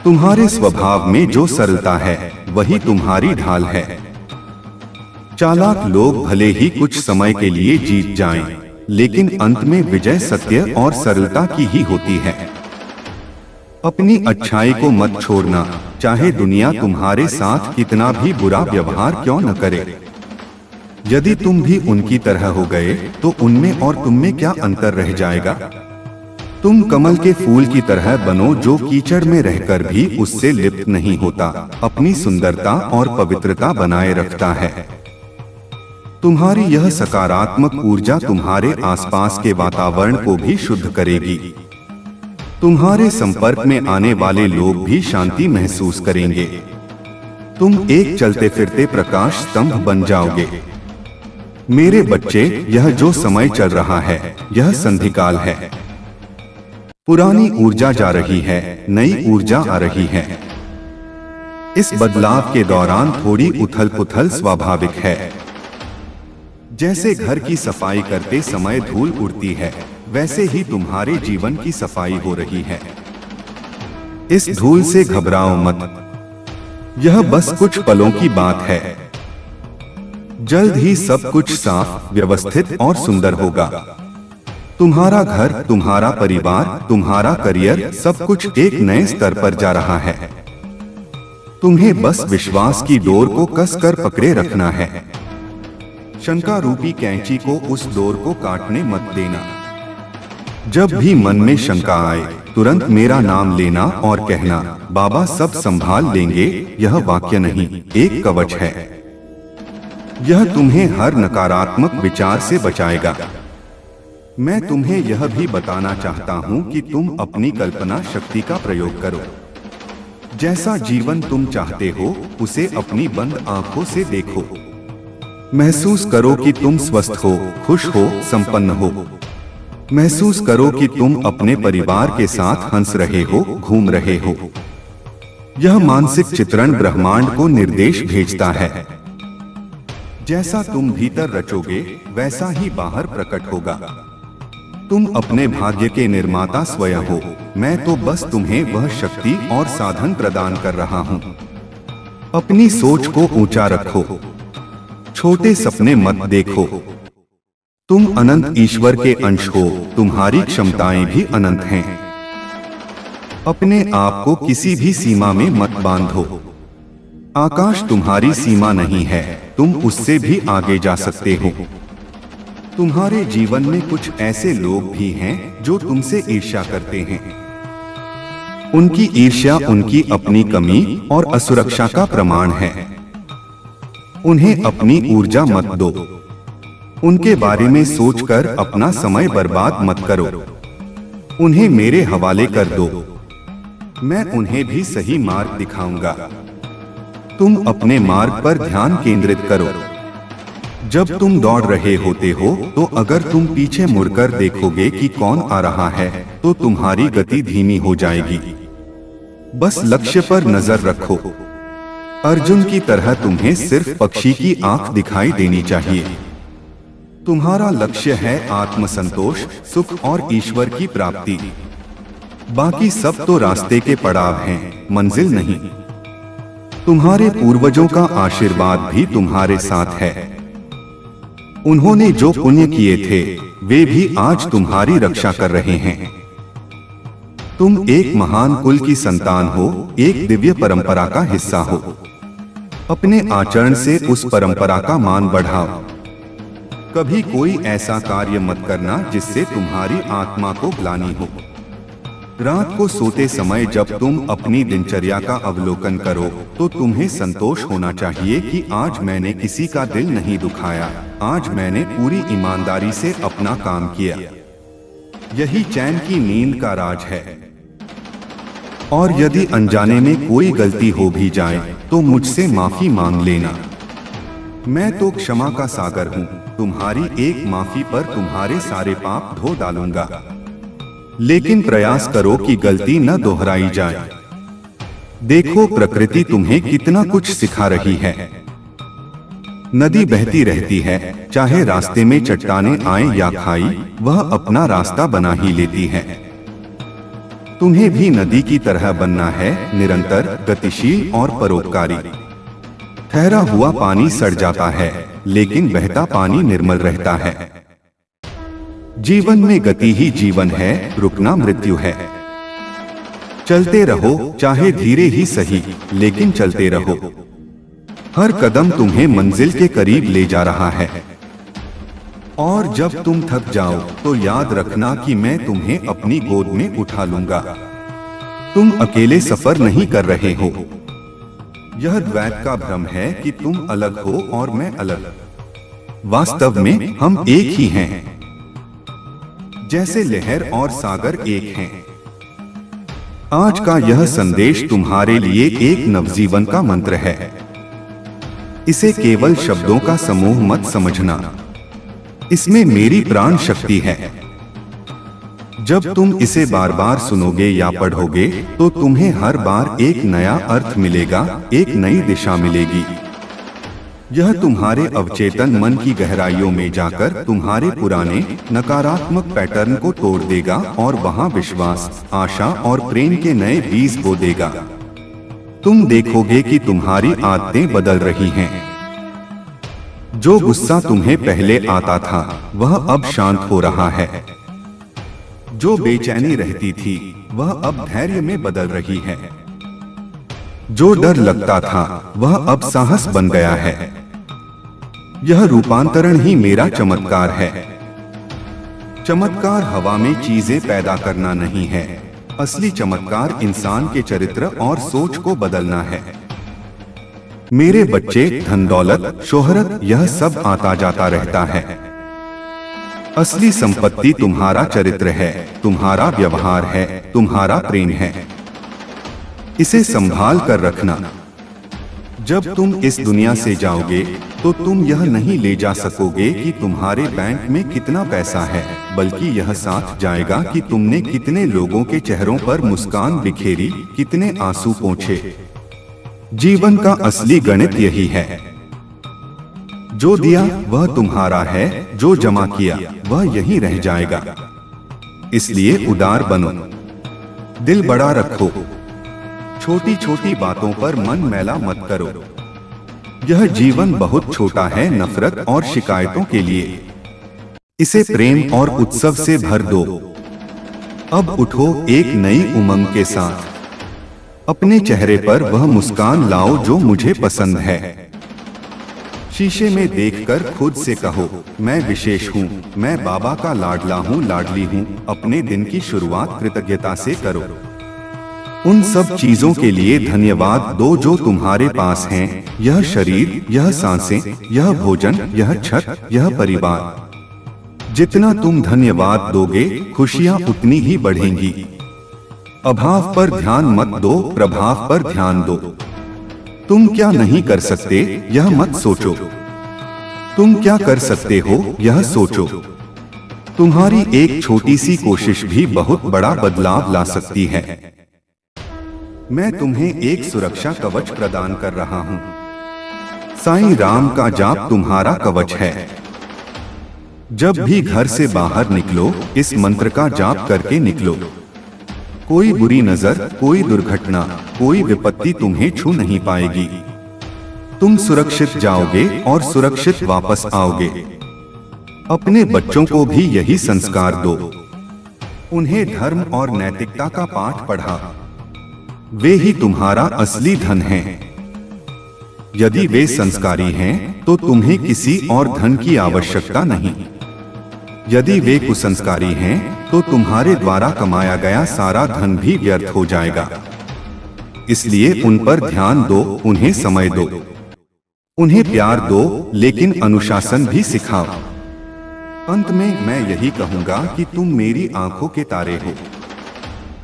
तुम्हारे स्वभाव में जो सरलता है वही तुम्हारी ढाल है। चालाक लोग भले ही कुछ समय के लिए जीत जाएं, लेकिन अंत में विजय सत्य और सरलता की ही होती है। अपनी अच्छाई को मत छोड़ना, चाहे दुनिया तुम्हारे साथ कितना भी बुरा व्यवहार क्यों न करे। यदि तुम भी उनकी तरह हो गए तो उनमें और तुम में क्या अंतर रह जाएगा। तुम कमल के फूल की तरह बनो जो कीचड़ में रहकर भी उससे लिप्त नहीं होता, अपनी सुंदरता और पवित्रता बनाए रखता है। तुम्हारी यह सकारात्मक ऊर्जा तुम्हारे आसपास के वातावरण को भी शुद्ध करेगी। तुम्हारे संपर्क में आने वाले लोग भी शांति महसूस करेंगे। तुम एक चलते फिरते प्रकाश स्तंभ बन जाओगे। मेरे बच्चे, यह जो समय चल रहा है, यह संधिकाल है। पुरानी ऊर्जा जा रही है, नई ऊर्जा आ रही है। इस बदलाव के दौरान थोड़ी उथल पुथल स्वाभाविक है। जैसे घर की सफाई करते समय धूल उड़ती है, वैसे ही तुम्हारे जीवन की सफाई हो रही है। इस धूल से घबराओ मत, यह बस कुछ पलों की बात है। जल्द ही सब कुछ साफ, व्यवस्थित और सुंदर होगा। तुम्हारा घर, तुम्हारा परिवार, तुम्हारा करियर, सब कुछ एक नए स्तर पर जा रहा है। तुम्हें बस विश्वास की डोर को कसकर पकड़े रखना है। शंका रूपी कैंची को उस डोर को काटने मत देना। जब भी मन में शंका आए, तुरंत मेरा नाम लेना और कहना, बाबा सब संभाल लेंगे। यह वाक्य नहीं, एक कवच है। यह तुम्हें हर नकारात्मक विचार से बचाएगा। मैं तुम्हें यह भी बताना चाहता हूं कि तुम अपनी कल्पना शक्ति का प्रयोग करो। जैसा जीवन तुम चाहते हो, उसे अपनी बंद आंखों से देखो। महसूस करो कि तुम स्वस्थ हो, खुश हो, संपन्न हो। महसूस करो कि तुम अपने परिवार के साथ हंस रहे हो, घूम रहे हो। यह मानसिक चित्रण ब्रह्मांड को निर्देश भेजता है। जैसा तुम भीतर रचोगे, वैसा ही बाहर प्रकट होगा। तुम अपने भाग्य के निर्माता स्वयं हो। मैं तो बस तुम्हें वह शक्ति और साधन प्रदान कर रहा हूँ। अपनी सोच को ऊंचा रखो, छोटे सपने मत देखो। तुम अनंत ईश्वर के अंश हो, तुम्हारी क्षमताएं भी अनंत हैं। अपने आप को किसी भी सीमा में मत बांधो। आकाश तुम्हारी सीमा नहीं है, तुम उससे भी आगे जा सकते हो। तुम्हारे जीवन में कुछ ऐसे लोग भी हैं जो तुमसे ईर्ष्या करते हैं। उनकी ईर्ष्या उनकी अपनी कमी और असुरक्षा का प्रमाण है। उन्हें अपनी ऊर्जा मत दो। उनके बारे में सोचकर अपना समय बर्बाद मत करो। उन्हें मेरे हवाले कर दो। मैं उन्हें भी सही मार्ग दिखाऊंगा। तुम अपने मार्ग पर ध्यान केंद्रित करो। जब तुम दौड़ रहे होते हो, तो अगर तुम पीछे मुड़कर देखोगे कि कौन आ रहा है, तो तुम्हारी गति धीमी हो जाएगी। बस लक्ष्य पर नजर रखो। अर्जुन की तरह तुम्हें सिर्फ पक्षी की आंख दिखाई देनी चाहिए। तुम्हारा लक्ष्य है आत्मसंतोष, सुख और ईश्वर की प्राप्ति। बाकी सब तो रास्ते के पड़ाव हैं, मंजिल नहीं। तुम्हारे पूर्वजों का आशीर्वाद भी तुम्हारे साथ है। उन्होंने जो पुण्य किए थे, वे भी आज तुम्हारी रक्षा कर रहे हैं। तुम एक महान कुल की संतान हो, एक दिव्य परंपरा का हिस्सा हो। अपने आचरण से उस परंपरा का मान बढ़ाओ। कभी कोई ऐसा कार्य मत करना जिससे तुम्हारी आत्मा को ग्लानि हो। रात को सोते समय जब तुम अपनी दिनचर्या का अवलोकन करो, तो तुम्हें संतोष होना चाहिए कि आज मैंने किसी का दिल नहीं दुखाया, आज मैंने पूरी ईमानदारी से अपना काम किया। यही चैन की नींद का राज है। और यदि अनजाने में कोई गलती हो भी जाए, तो मुझसे माफी मांग लेना। मैं तो क्षमा का सागर हूँ। तुम्हारी एक माफी पर तुम्हारे सारे पाप धो डालूंगा। लेकिन प्रयास करो कि गलती न दोहराई जाए। देखो प्रकृति तुम्हें कितना कुछ सिखा रही है। नदी बहती रहती है, चाहे रास्ते में चट्टानें आए या खाई, वह अपना रास्ता बना ही लेती है। तुम्हें भी नदी की तरह बनना है, निरंतर, गतिशील और परोपकारी। ठहरा हुआ पानी सड़ जाता है, लेकिन बहता पानी निर्मल रहता है। जीवन में गति ही जीवन है, रुकना मृत्यु है। चलते रहो, चाहे धीरे ही सही, लेकिन चलते रहो। हर कदम तुम्हें मंजिल के करीब ले जा रहा है। और जब तुम थक जाओ तो याद रखना कि मैं तुम्हें अपनी गोद में उठा लूंगा। तुम अकेले सफर नहीं कर रहे हो। यह द्वैत का भ्रम है कि तुम अलग हो और मैं अलग। वास्तव में हम एक ही हैं, जैसे लहर और सागर एक हैं। आज का यह संदेश तुम्हारे लिए एक नवजीवन का मंत्र है। इसे केवल शब्दों का समूह मत समझना, इसमें मेरी प्राण शक्ति है। जब तुम इसे बार बार सुनोगे या पढ़ोगे तो तुम्हें हर बार एक नया अर्थ मिलेगा, एक नई दिशा मिलेगी। यह तुम्हारे अवचेतन मन की गहराइयों में जाकर तुम्हारे पुराने नकारात्मक पैटर्न को तोड़ देगा और वहां विश्वास, आशा और प्रेम के नए बीज बो देगा। तुम देखोगे कि तुम्हारी आदतें बदल रही हैं। जो गुस्सा तुम्हें पहले आता था वह अब शांत हो रहा है। जो बेचैनी रहती थी वह अब धैर्य में बदल रही है। जो डर लगता था वह अब साहस बन गया है। यह रूपांतरण ही मेरा चमत्कार है। चमत्कार हवा में चीजें पैदा करना नहीं है। असली चमत्कार इंसान के चरित्र और सोच को बदलना है। मेरे बच्चे, धन दौलत, शोहरत, यह सब आता जाता रहता है। असली संपत्ति तुम्हारा चरित्र है, तुम्हारा व्यवहार है, तुम्हारा प्रेम है। इसे संभाल कर रखना। जब तुम इस दुनिया से जाओगे तो तुम यह नहीं ले जा सकोगे कि तुम्हारे बैंक में कितना पैसा है, बल्कि यह साथ जाएगा कि तुमने कितने लोगों के चेहरों पर मुस्कान बिखेरी, कितने आंसू पोंछे। जीवन का असली गणित यही है। जो दिया वह तुम्हारा है, जो जमा किया वह यहीं रह जाएगा। इसलिए उदार बनो, दिल बड़ा रखो, छोटी छोटी बातों पर मन मैला मत करो। यह जीवन बहुत छोटा है नफरत और शिकायतों के लिए। इसे प्रेम और उत्सव से भर दो। अब उठो एक नई उमंग के साथ। अपने चेहरे पर वह मुस्कान लाओ जो मुझे पसंद है। शीशे में देखकर खुद से कहो, मैं विशेष हूँ, मैं बाबा का लाडला हूँ, लाडली हूँ। अपने दिन की शुरुआत कृतज्ञता से करो। उन सब चीजों के लिए धन्यवाद दो जो तुम्हारे पास हैं। यह शरीर, यह सांसें, यह भोजन, यह छत, यह परिवार। जितना तुम धन्यवाद दोगे खुशियाँ उतनी ही बढ़ेंगी। अभाव पर ध्यान मत दो, प्रभाव पर ध्यान दो। तुम क्या नहीं कर सकते यह मत सोचो, तुम क्या कर सकते हो यह सोचो। तुम्हारी एक छोटी सी कोशिश भी बहुत बड़ा बदलाव ला सकती है। मैं तुम्हें एक सुरक्षा कवच प्रदान कर रहा हूँ। साईं राम का जाप तुम्हारा कवच है। जब भी घर से बाहर निकलो इस मंत्र का जाप करके निकलो। कोई बुरी नजर, कोई दुर्घटना, कोई विपत्ति तुम्हें छू नहीं पाएगी। तुम सुरक्षित जाओगे और सुरक्षित वापस आओगे। अपने बच्चों को भी यही संस्कार दो। उन्हें धर्म और नैतिकता का पाठ पढ़ा। वे ही तुम्हारा असली धन हैं। यदि वे संस्कारी हैं तो तुम्हें किसी और धन की आवश्यकता नहीं। यदि वे कुसंस्कारी हैं तो तुम्हारे द्वारा कमाया गया सारा धन भी व्यर्थ हो जाएगा। इसलिए उन पर ध्यान दो, उन्हें समय दो, उन्हें प्यार दो, लेकिन अनुशासन भी सिखाओ। अंत में मैं यही कहूंगा कि तुम मेरी आंखों के तारे हो।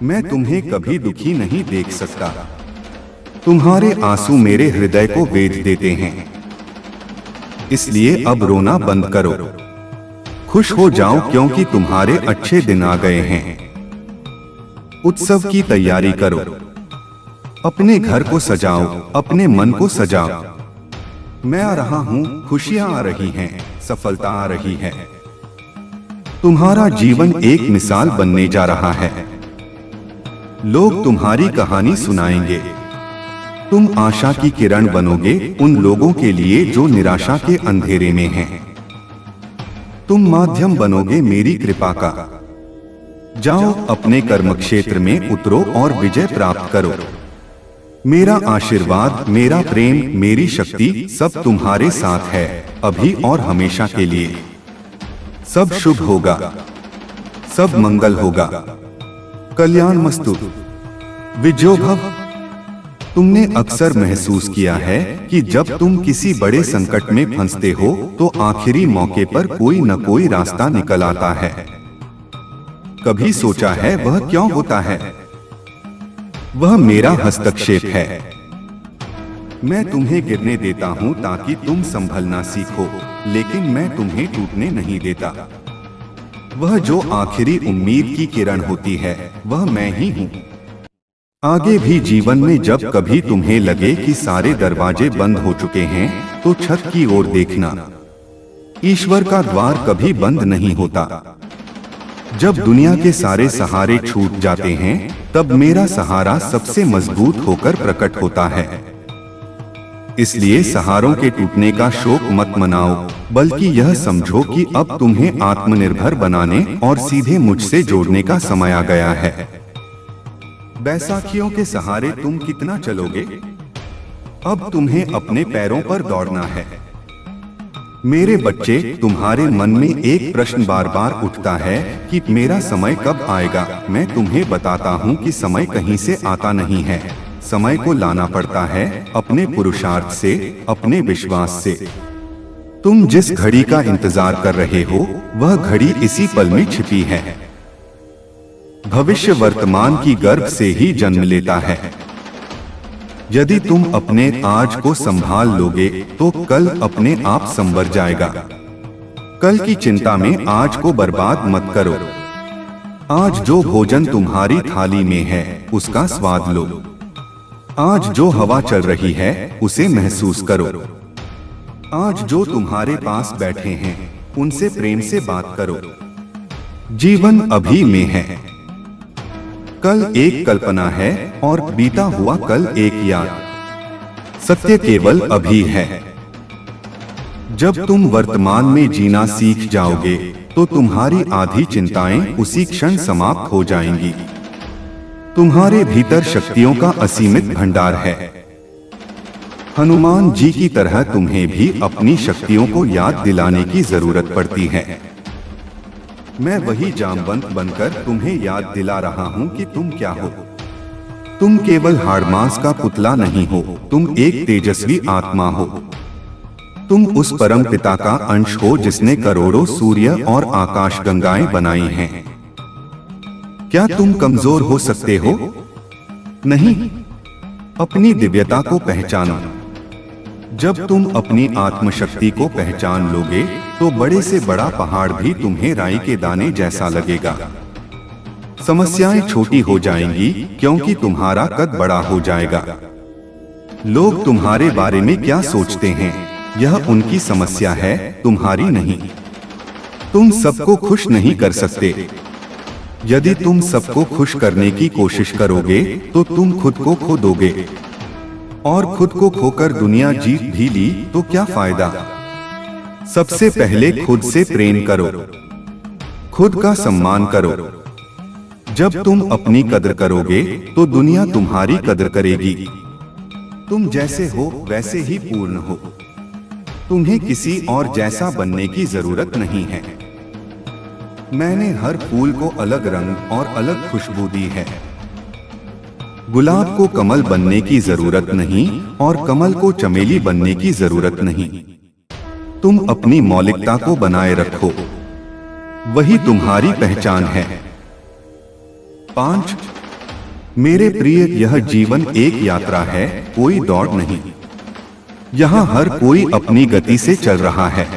मैं तुम्हें कभी दुखी नहीं देख सकता। तुम्हारे आंसू मेरे हृदय को वेध देते हैं। इसलिए अब रोना बंद करो। खुश हो जाओ क्योंकि तुम्हारे अच्छे दिन आ गए हैं। उत्सव की तैयारी करो। अपने घर को सजाओ, अपने मन को सजाओ। मैं आ रहा हूँ, खुशियाँ आ रही हैं, सफलता आ रही है। तुम्हारा जीवन एक मिसाल बनने जा रहा है। लोग तुम्हारी कहानी सुनाएंगे। तुम आशा की किरण बनोगे उन लोगों के लिए जो निराशा के अंधेरे में हैं। तुम माध्यम बनोगे मेरी कृपा का। जाओ अपने कर्म क्षेत्र में उतरो और विजय प्राप्त करो। मेरा आशीर्वाद, मेरा प्रेम, मेरी शक्ति सब तुम्हारे साथ है, अभी और हमेशा के लिए। सब शुभ होगा, सब मंगल होगा, कल्याणमस्तु, विजयो भव। तुमने अक्सर महसूस किया है कि जब तुम किसी बड़े संकट में फंसते हो तो आखिरी मौके पर कोई न कोई रास्ता निकल आता है। कभी सोचा है वह क्यों होता है? वह मेरा हस्तक्षेप है। मैं तुम्हें गिरने देता हूं ताकि तुम संभलना सीखो, लेकिन मैं तुम्हें टूटने नहीं देता। वह जो आखिरी उम्मीद की किरण होती है वह मैं ही हूं। आगे भी जीवन में जब कभी तुम्हें लगे कि सारे दरवाजे बंद हो चुके हैं तो छत की ओर देखना। ईश्वर का द्वार कभी बंद नहीं होता। जब दुनिया के सारे सहारे छूट जाते हैं तब मेरा सहारा सबसे मजबूत होकर प्रकट होता है। इसलिए सहारों के टूटने का शोक मत मनाओ, बल्कि यह समझो कि अब तुम्हें आत्मनिर्भर बनाने और सीधे मुझसे जोड़ने का समय आ गया है। बैसाखियों के सहारे तुम कितना चलोगे? अब तुम्हें अपने पैरों पर दौड़ना है। मेरे बच्चे, तुम्हारे मन में एक प्रश्न बार बार उठता है कि मेरा समय कब आएगा। मैं तुम्हें बताता हूँ कि समय कहीं से आता नहीं है। समय को लाना पड़ता है अपने पुरुषार्थ से, अपने विश्वास से। तुम जिस घड़ी का इंतजार कर रहे हो वह घड़ी इसी पल में छिपी है। भविष्य वर्तमान की गर्भ से ही जन्म लेता है। यदि तुम अपने आज को संभाल लोगे तो कल अपने आप संवर जाएगा। कल की चिंता में आज को बर्बाद मत करो। आज जो भोजन तुम्हारी थाली में है उसका स्वाद लो। आज जो हवा चल रही है उसे महसूस करो। आज जो तुम्हारे पास बैठे हैं उनसे प्रेम से बात करो। जीवन अभी में है। कल एक कल्पना है और बीता हुआ कल एक याद। सत्य केवल अभी है। जब तुम वर्तमान में जीना सीख जाओगे तो तुम्हारी आधी चिंताएं उसी क्षण समाप्त हो जाएंगी। तुम्हारे भीतर शक्तियों का असीमित भंडार है। हनुमान जी की तरह तुम्हें भी अपनी शक्तियों को याद दिलाने की जरूरत पड़ती है। मैं वही जामवंत बनकर तुम्हें याद दिला रहा हूँ कि तुम क्या हो। तुम केवल हाड़मास का पुतला नहीं हो, तुम एक तेजस्वी आत्मा हो। तुम उस परम पिता का अंश हो जिसने करोड़ों सूर्य और आकाश गंगाएं बनाई हैं। क्या तुम कमजोर हो सकते हो? नहीं। अपनी दिव्यता को पहचानो। जब तुम अपनी आत्मशक्ति को पहचान लोगे तो बड़े से बड़ा पहाड़ भी तुम्हें राई के दाने जैसा लगेगा। समस्याएं छोटी हो जाएंगी क्योंकि तुम्हारा कद बड़ा हो जाएगा। लोग तुम्हारे बारे में क्या सोचते हैं यह उनकी समस्या है, तुम्हारी नहीं। तुम सबको खुश नहीं कर सकते। यदि तुम सबको खुश करने की कोशिश करोगे तो तुम खुद को खो दोगे, और खुद को खोकर दुनिया जीत भी ली तो क्या फायदा। सबसे पहले खुद से प्रेम करो, खुद का सम्मान करो। जब तुम अपनी कदर करोगे तो दुनिया तुम्हारी कदर करेगी। तुम जैसे हो वैसे ही पूर्ण हो। तुम्हें किसी और जैसा बनने की जरूरत नहीं है। मैंने हर फूल को अलग रंग और अलग खुशबू दी है। गुलाब को कमल बनने की जरूरत नहीं और कमल को चमेली बनने की जरूरत नहीं। तुम अपनी मौलिकता को बनाए रखो, वही तुम्हारी पहचान है। 5 मेरे प्रिय, यह जीवन एक यात्रा है, कोई दौड़ नहीं। यहाँ हर कोई अपनी गति से चल रहा है।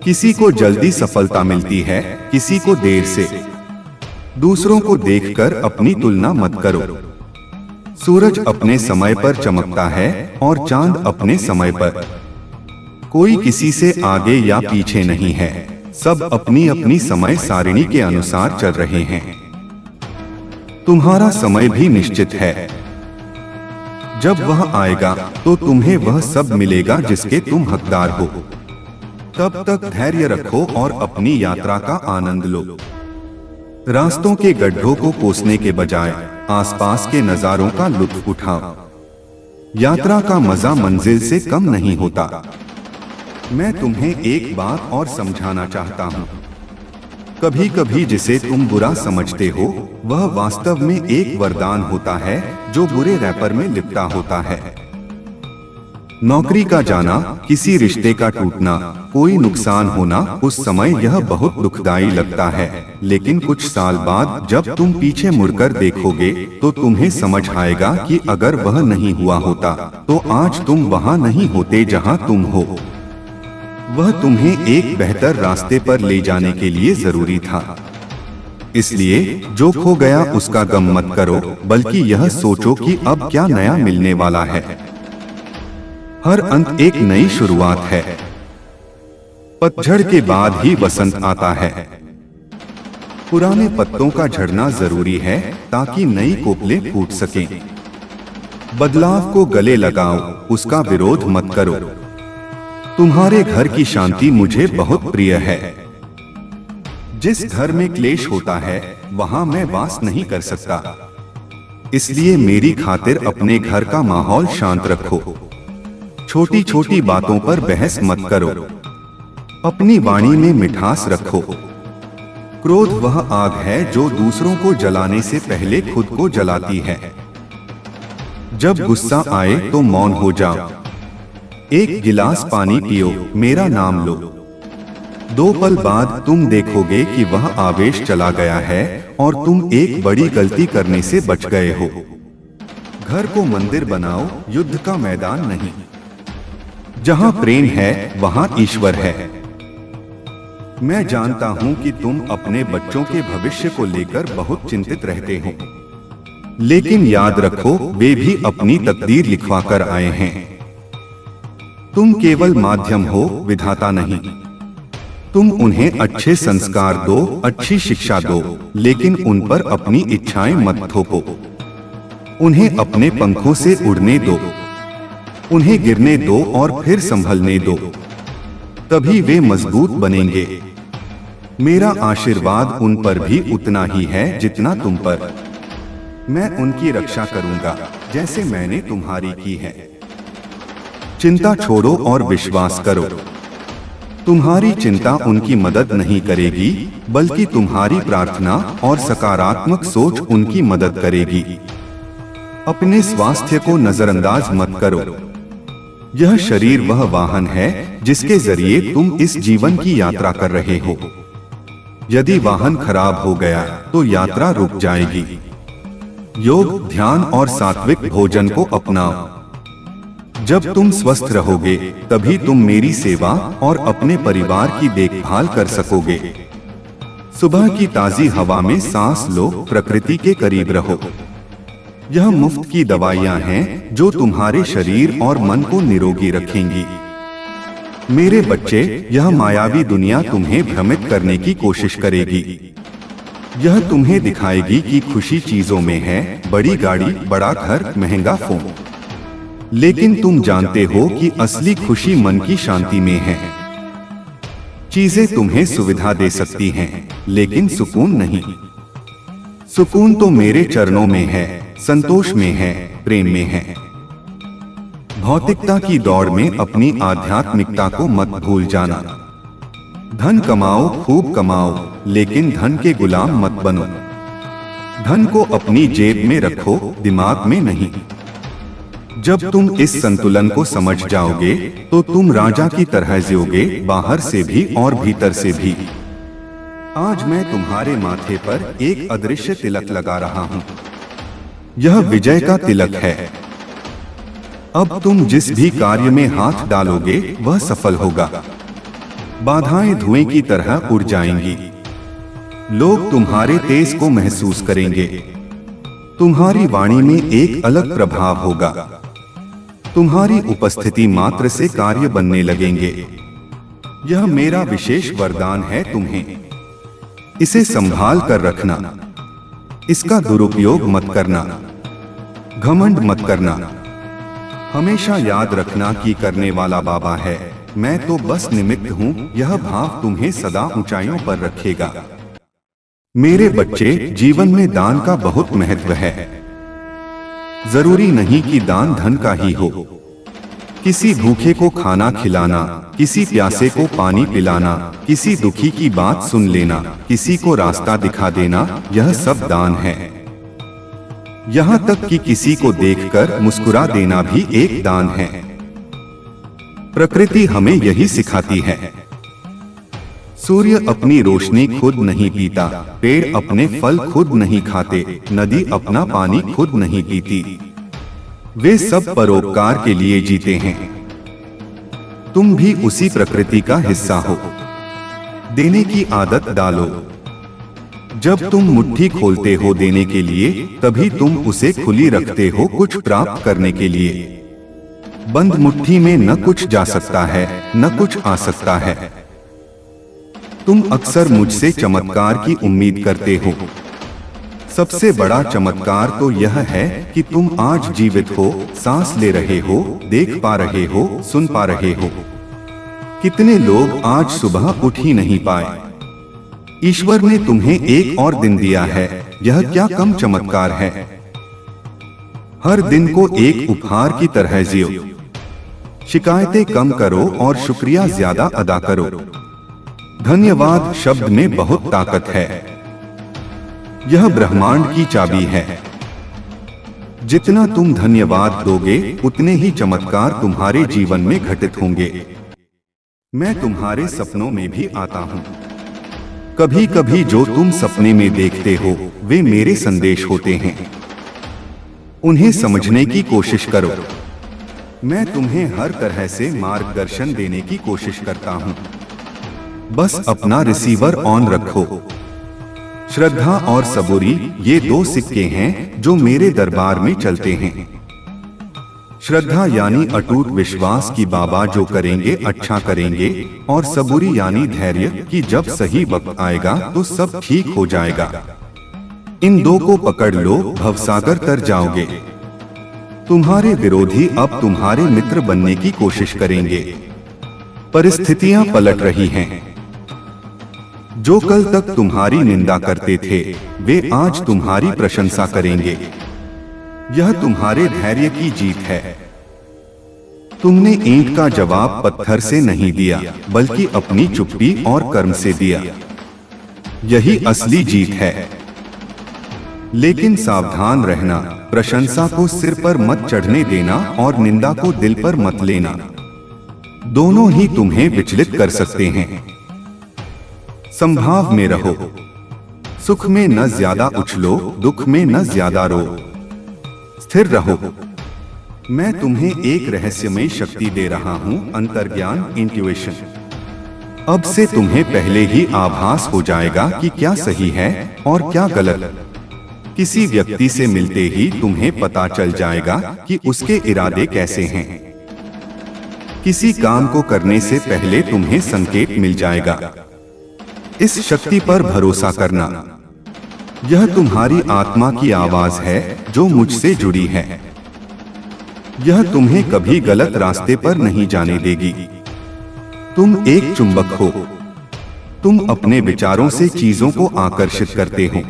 किसी को जल्दी सफलता मिलती है, किसी को देर से। दूसरों को देखकर अपनी तुलना मत करो। सूरज अपने समय पर चमकता है और चांद अपने समय पर। कोई किसी से आगे या पीछे नहीं है, सब अपनी अपनी समय सारिणी के अनुसार चल रहे हैं। तुम्हारा समय भी निश्चित है। जब वह आएगा तो तुम्हें वह सब मिलेगा जिसके तुम हकदार हो। तब तक धैर्य रखो और अपनी यात्रा का आनंद लो। रास्तों के गड्ढों को कोसने के बजाय आसपास के नजारों का लुत्फ उठाओ। यात्रा का मजा मंजिल से कम नहीं होता। मैं तुम्हें एक बात और समझाना चाहता हूँ। कभी कभी जिसे तुम बुरा समझते हो वह वास्तव में एक वरदान होता है जो बुरे रैपर में लिपटा होता है। नौकरी का जाना, किसी रिश्ते का टूटना, कोई नुकसान होना, उस समय यह बहुत दुखदाई लगता है, लेकिन कुछ साल बाद जब तुम पीछे मुड़कर देखोगे तो तुम्हें समझ आएगा कि अगर वह नहीं हुआ होता तो आज तुम वहां नहीं होते जहां तुम हो। वह तुम्हें एक बेहतर रास्ते पर ले जाने के लिए जरूरी था। इसलिए जो खो गया उसका गम मत करो, बल्कि यह सोचो कि अब क्या नया मिलने वाला है। हर अंत एक नई शुरुआत है। पतझड़ के बाद ही बसंत आता है। पुराने पत्तों का झड़ना जरूरी है ताकि नई कोपलें फूट सकें। बदलाव को गले लगाओ, उसका विरोध मत करो। तुम्हारे घर की शांति मुझे बहुत प्रिय है। जिस घर में क्लेश होता है वहां मैं वास नहीं कर सकता, इसलिए मेरी खातिर अपने घर का माहौल शांत रखो। छोटी छोटी बातों पर बहस मत करो। अपनी वाणी में मिठास रखो। क्रोध वह आग है जो दूसरों को जलाने से पहले खुद को जलाती है। जब गुस्सा आए तो मौन हो जाओ। एक गिलास पानी पियो, मेरा नाम लो। 2 पल बाद तुम देखोगे कि वह आवेश चला गया है और तुम एक बड़ी गलती करने से बच गए हो। घर को मंदिर बनाओ, युद्ध का मैदान नहीं। जहां प्रेम है वहां ईश्वर है। मैं जानता हूं कि तुम अपने बच्चों के भविष्य को लेकर बहुत चिंतित रहते हो, लेकिन याद रखो वे भी अपनी तकदीर लिखवा कर आए हैं। तुम केवल माध्यम हो, विधाता नहीं। तुम उन्हें अच्छे संस्कार दो, अच्छी शिक्षा दो, लेकिन उन पर अपनी इच्छाएं मत थोपो। उन्हें अपने पंखों से उड़ने दो। उन्हें गिरने दो और फिर संभलने दो, तभी वे मजबूत बनेंगे। मेरा आशीर्वाद उन पर भी उतना ही है जितना तुम पर। मैं उनकी रक्षा करूंगा जैसे मैंने तुम्हारी की है। चिंता छोड़ो और विश्वास करो। तुम्हारी चिंता उनकी मदद नहीं करेगी, बल्कि तुम्हारी प्रार्थना और सकारात्मक सोच उनकी मदद करेगी। अपने स्वास्थ्य को नजरअंदाज मत करो। यह शरीर वह वाहन है जिसके जरिए तुम इस जीवन की यात्रा कर रहे हो। यदि वाहन खराब हो गया तो यात्रा रुक जाएगी। योग, ध्यान और सात्विक भोजन को अपनाओ। जब तुम स्वस्थ रहोगे तभी तुम मेरी सेवा और अपने परिवार की देखभाल कर सकोगे। सुबह की ताजी हवा में सांस लो, प्रकृति के करीब रहो। यह मुफ्त की दवाइयां हैं जो तुम्हारे शरीर और मन को निरोगी रखेंगी। मेरे बच्चे, यह मायावी दुनिया तुम्हें भ्रमित करने की कोशिश करेगी। यह तुम्हें दिखाएगी कि खुशी चीजों में है, बड़ी गाड़ी, बड़ा घर, महंगा फोन। लेकिन तुम जानते हो कि असली खुशी मन की शांति में है। चीजें तुम्हें सुविधा दे सकती हैं, लेकिन सुकून नहीं। सुकून तो मेरे चरणों में है, संतोष में है, प्रेम में है। भौतिकता की दौड़ में अपनी आध्यात्मिकता को मत भूल जाना। धन कमाओ, खूब कमाओ, लेकिन धन के गुलाम मत बनो। धन को अपनी जेब में रखो, दिमाग में नहीं। जब तुम इस संतुलन को समझ जाओगे तो तुम राजा की तरह जियोगे, बाहर से भी और भीतर से भी। आज मैं तुम्हारे माथे पर एक अदृश्य तिलक लगा रहा हूं। यह विजय का तिलक है। अब तुम जिस भी कार्य में हाथ डालोगे वह सफल होगा। बाधाएं धुएं की तरह उड़ जाएंगी। लोग तुम्हारे तेज को महसूस करेंगे। तुम्हारी वाणी में एक अलग प्रभाव होगा। तुम्हारी उपस्थिति मात्र से कार्य बनने लगेंगे। यह मेरा विशेष वरदान है तुम्हें। इसे संभाल कर रखना। इसका दुरुपयोग मत करना। घमंड मत करना। हमेशा याद रखना कि करने वाला बाबा है, मैं तो बस निमित्त हूँ। यह भाव तुम्हें सदा ऊंचाइयों पर रखेगा। मेरे बच्चे, जीवन में दान का बहुत महत्व है। जरूरी नहीं कि दान धन का ही हो। किसी भूखे को खाना खिलाना, किसी प्यासे को पानी पिलाना, किसी दुखी की बात सुन लेना, किसी को रास्ता दिखा देना, यह सब दान है। यहाँ तक कि किसी को देखकर मुस्कुरा देना भी एक दान है। प्रकृति हमें यही सिखाती है। सूर्य अपनी रोशनी खुद नहीं पीता, पेड़ अपने फल खुद नहीं खाते, नदी अपना पानी खुद नहीं पीती। वे सब परोपकार के लिए जीते हैं। तुम भी उसी प्रकृति का हिस्सा हो। देने की आदत डालो। जब तुम मुट्ठी खोलते हो देने के लिए, तभी तुम उसे खुली रखते हो कुछ प्राप्त करने के लिए। बंद मुट्ठी में न कुछ जा सकता है, न कुछ आ सकता है। तुम अक्सर मुझसे चमत्कार की उम्मीद करते हो। सबसे बड़ा चमत्कार तो यह है कि तुम आज जीवित हो, सांस ले रहे हो, देख पा रहे हो, सुन पा रहे हो। कितने लोग आज सुबह उठ ही नहीं पाए। ईश्वर ने तुम्हें एक और दिन दिया है, यह क्या कम चमत्कार है। हर दिन को एक उपहार की तरह जियो। शिकायतें कम करो और शुक्रिया ज्यादा अदा करो। धन्यवाद शब्द में बहुत ताकत है। यह ब्रह्मांड की चाबी है। जितना तुम धन्यवाद दोगे, उतने ही चमत्कार तुम्हारे जीवन में घटित होंगे। मैं तुम्हारे सपनों में भी आता हूँ। कभी कभी जो तुम सपने में देखते हो, वे मेरे संदेश होते हैं। उन्हें समझने की कोशिश करो। मैं तुम्हें हर तरह से मार्गदर्शन देने की कोशिश करता हूँ। बस अपना रिसीवर ऑन रखो। श्रद्धा और सबूरी ये दो सिक्के हैं जो मेरे दरबार में चलते हैं। श्रद्धा यानी अटूट विश्वास कि बाबा जो करेंगे अच्छा करेंगे, और सबूरी यानी धैर्य कि जब सही वक्त आएगा तो सब ठीक हो जाएगा। इन दो को पकड़ लो, भवसागर तर जाओगे। तुम्हारे विरोधी अब तुम्हारे मित्र बनने की कोशिश करेंगे। परिस्थितियां पलट रही हैं। जो कल तक तुम्हारी निंदा करते थे, वे आज तुम्हारी प्रशंसा करेंगे। यह तुम्हारे धैर्य की जीत है। तुमने ईंट का जवाब पत्थर से नहीं दिया, बल्कि अपनी चुप्पी और कर्म से दिया। यही असली जीत है। लेकिन सावधान रहना, प्रशंसा को सिर पर मत चढ़ने देना और निंदा को दिल पर मत लेना। दोनों ही तुम्हें विचलित कर सकते हैं। संभाव में रहो। सुख में न ज्यादा उछलो, दुख में न ज्यादा रो। स्थिर रहो। मैं तुम्हें एक रहस्यमय शक्ति दे रहा हूं, अंतर्ज्ञान, इंट्यूशन। अब से तुम्हें पहले ही आभास हो जाएगा कि क्या सही है और क्या गलत। किसी व्यक्ति से मिलते ही तुम्हें पता चल जाएगा कि उसके इरादे कैसे हैं। किसी काम को करने से पहले तुम्हें संकेत मिल जाएगा। इस शक्ति पर भरोसा करना। यह तुम्हारी आत्मा की आवाज है जो मुझसे जुड़ी है। यह तुम्हें कभी गलत रास्ते पर नहीं जाने देगी। तुम एक चुंबक हो। तुम अपने विचारों से चीजों को आकर्षित करते हो।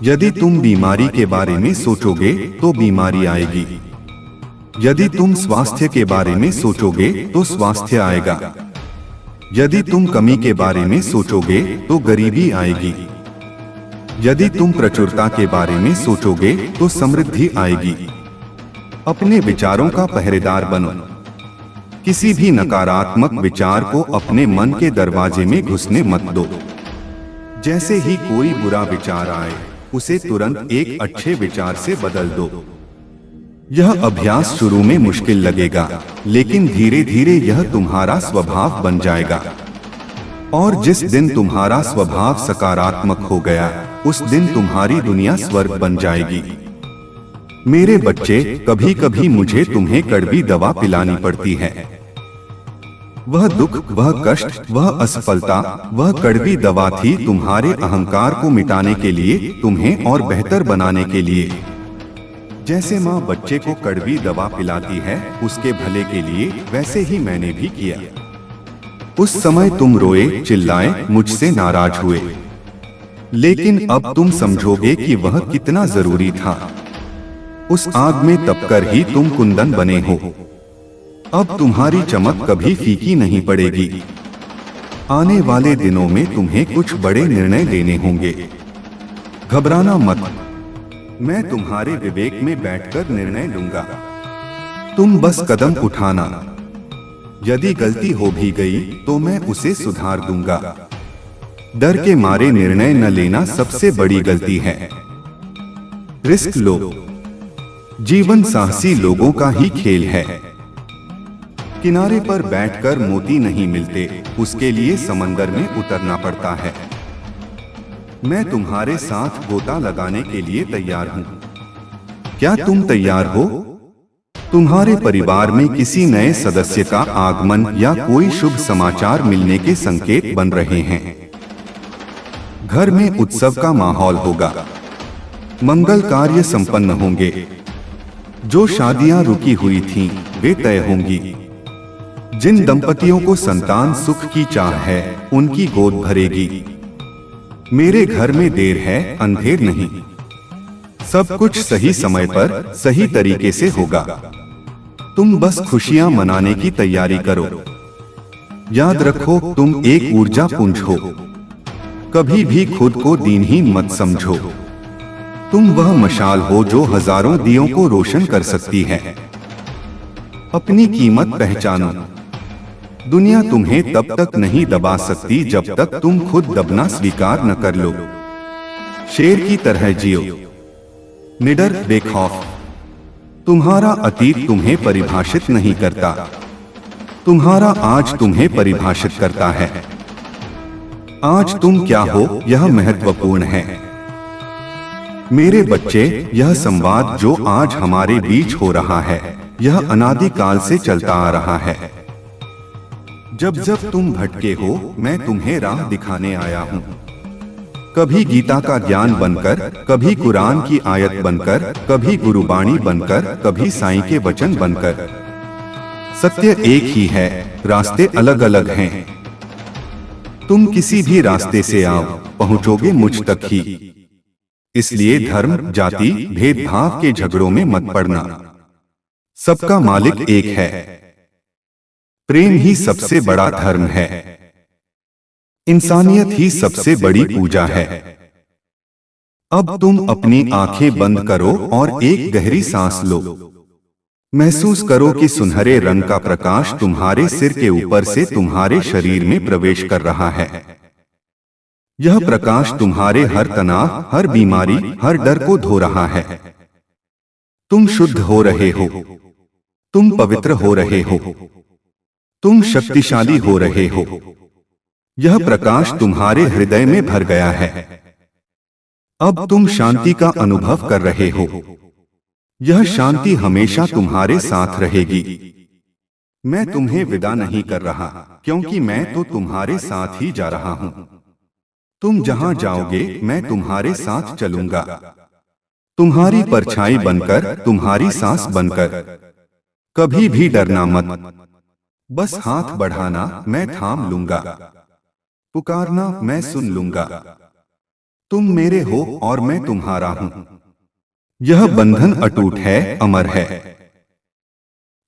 यदि तुम बीमारी के बारे में सोचोगे तो बीमारी आएगी। यदि तुम स्वास्थ्य के बारे में सोचोगे तो स्वास्थ्य आएगा। यदि तुम कमी के बारे में सोचोगे तो गरीबी आएगी। यदि तुम प्रचुरता के बारे में सोचोगे तो समृद्धि आएगी। अपने विचारों का पहरेदार बनो। किसी भी नकारात्मक विचार को अपने मन के दरवाजे में घुसने मत दो। जैसे ही कोई बुरा विचार आए, उसे तुरंत एक अच्छे विचार से बदल दो। यह अभ्यास शुरू में मुश्किल लगेगा, लेकिन धीरे धीरे यह तुम्हारा स्वभाव बन जाएगा। और जिस दिन तुम्हारा स्वभाव सकारात्मक हो गया, उस दिन तुम्हारी दुनिया स्वर्ग बन जाएगी। मेरे बच्चे, कभी कभी मुझे तुम्हें कड़वी दवा पिलानी पड़ती है। वह दुख, वह कष्ट, वह असफलता, वह कड़वी दवा थी तुम्हारे अहंकार को मिटाने के लिए, तुम्हें और बेहतर बनाने के लिए। जैसे माँ बच्चे को कड़वी दवा पिलाती है उसके भले के लिए, वैसे ही मैंने भी किया। उस समय तुम रोए, चिल्लाए, मुझसे नाराज हुए, लेकिन अब तुम समझोगे कि वह कितना जरूरी था। उस आग में तपकर ही तुम कुंदन बने हो। अब तुम्हारी चमक कभी फीकी नहीं पड़ेगी। आने वाले दिनों में तुम्हें कुछ बड़े निर्णय लेने होंगे। घबराना मत, मैं तुम्हारे विवेक में बैठकर निर्णय लूंगा। तुम बस कदम उठाना। यदि गलती हो भी गई तो मैं उसे सुधार दूंगा। डर के मारे निर्णय न लेना सबसे बड़ी गलती है। रिस्क लो। जीवन साहसी लोगों का ही खेल है। किनारे पर बैठकर मोती नहीं मिलते, उसके लिए समंदर में उतरना पड़ता है। मैं तुम्हारे साथ गोता लगाने के लिए तैयार हूं। क्या तुम तैयार हो? तुम्हारे परिवार में किसी नए सदस्य का आगमन या कोई शुभ समाचार मिलने के संकेत बन रहे हैं। घर में उत्सव का माहौल होगा। मंगल कार्य संपन्न होंगे। जो शादियां रुकी हुई थीं, वे तय होंगी। जिन दंपतियों को संतान सुख की चाह है, उनकी गोद भरेगी। मेरे घर में देर है, अंधेर नहीं। सब कुछ सही समय पर, सही तरीके से होगा। तुम बस खुशियां मनाने की तैयारी करो। याद रखो, तुम एक ऊर्जा पुंज हो। कभी भी खुद को दीनहीन मत समझो। तुम वह मशाल हो जो हजारों दियों को रोशन कर सकती है। अपनी कीमत पहचानो। दुनिया तुम्हें तब तक नहीं दबा सकती जब तक तुम खुद दबना स्वीकार न कर लो। शेर की तरह जियो, निडर बेखौफ। तुम्हारा अतीत तुम्हें परिभाषित नहीं करता, तुम्हारा आज तुम्हें परिभाषित करता है। आज तुम क्या हो, यह महत्वपूर्ण है। मेरे बच्चे, यह संवाद जो आज हमारे बीच हो रहा है, यह अनादिकाल से चलता आ रहा है। जब जब तुम भटके हो, मैं तुम्हें राह दिखाने आया हूँ। कभी गीता का ज्ञान बनकर, कभी कुरान की आयत बनकर, कभी गुरुबाणी बनकर, कभी साईं के वचन बनकर। सत्य एक ही है, रास्ते अलग अलग हैं। तुम किसी भी रास्ते से आओ, पहुंचोगे मुझ तक ही। इसलिए धर्म, जाति, भेदभाव के झगड़ों में मत पड़ना। सबका मालिक एक है। प्रेम ही सबसे बड़ा धर्म है। इंसानियत ही सबसे बड़ी पूजा है। अब तुम अपनी आंखें बंद करो और एक गहरी सांस लो। महसूस करो कि सुनहरे रंग का प्रकाश तुम्हारे सिर के ऊपर से तुम्हारे शरीर में प्रवेश कर रहा है। यह प्रकाश तुम्हारे हर तनाव, हर बीमारी, हर डर को धो रहा है। तुम शुद्ध हो रहे हो। तुम पवित्र हो रहे हो। तुम शक्तिशाली हो रहे हो। यह प्रकाश तुम्हारे हृदय में भर गया है। अब तुम शांति का अनुभव कर रहे हो। यह शांति हमेशा तुम्हारे साथ रहेगी। मैं तुम्हें विदा नहीं कर रहा, क्योंकि मैं तो तुम्हारे साथ ही जा रहा हूं। तुम जहां जाओगे, मैं तुम्हारे साथ चलूंगा। तुम्हारी परछाई बनकर, तुम्हारी सांस बनकर। कभी भी डरना मत। बस हाथ बढ़ाना, मैं थाम लूंगा। पुकारना, मैं सुन लूंगा। तुम मेरे हो और मैं तुम्हारा हूं। यह बंधन अटूट है, अमर है।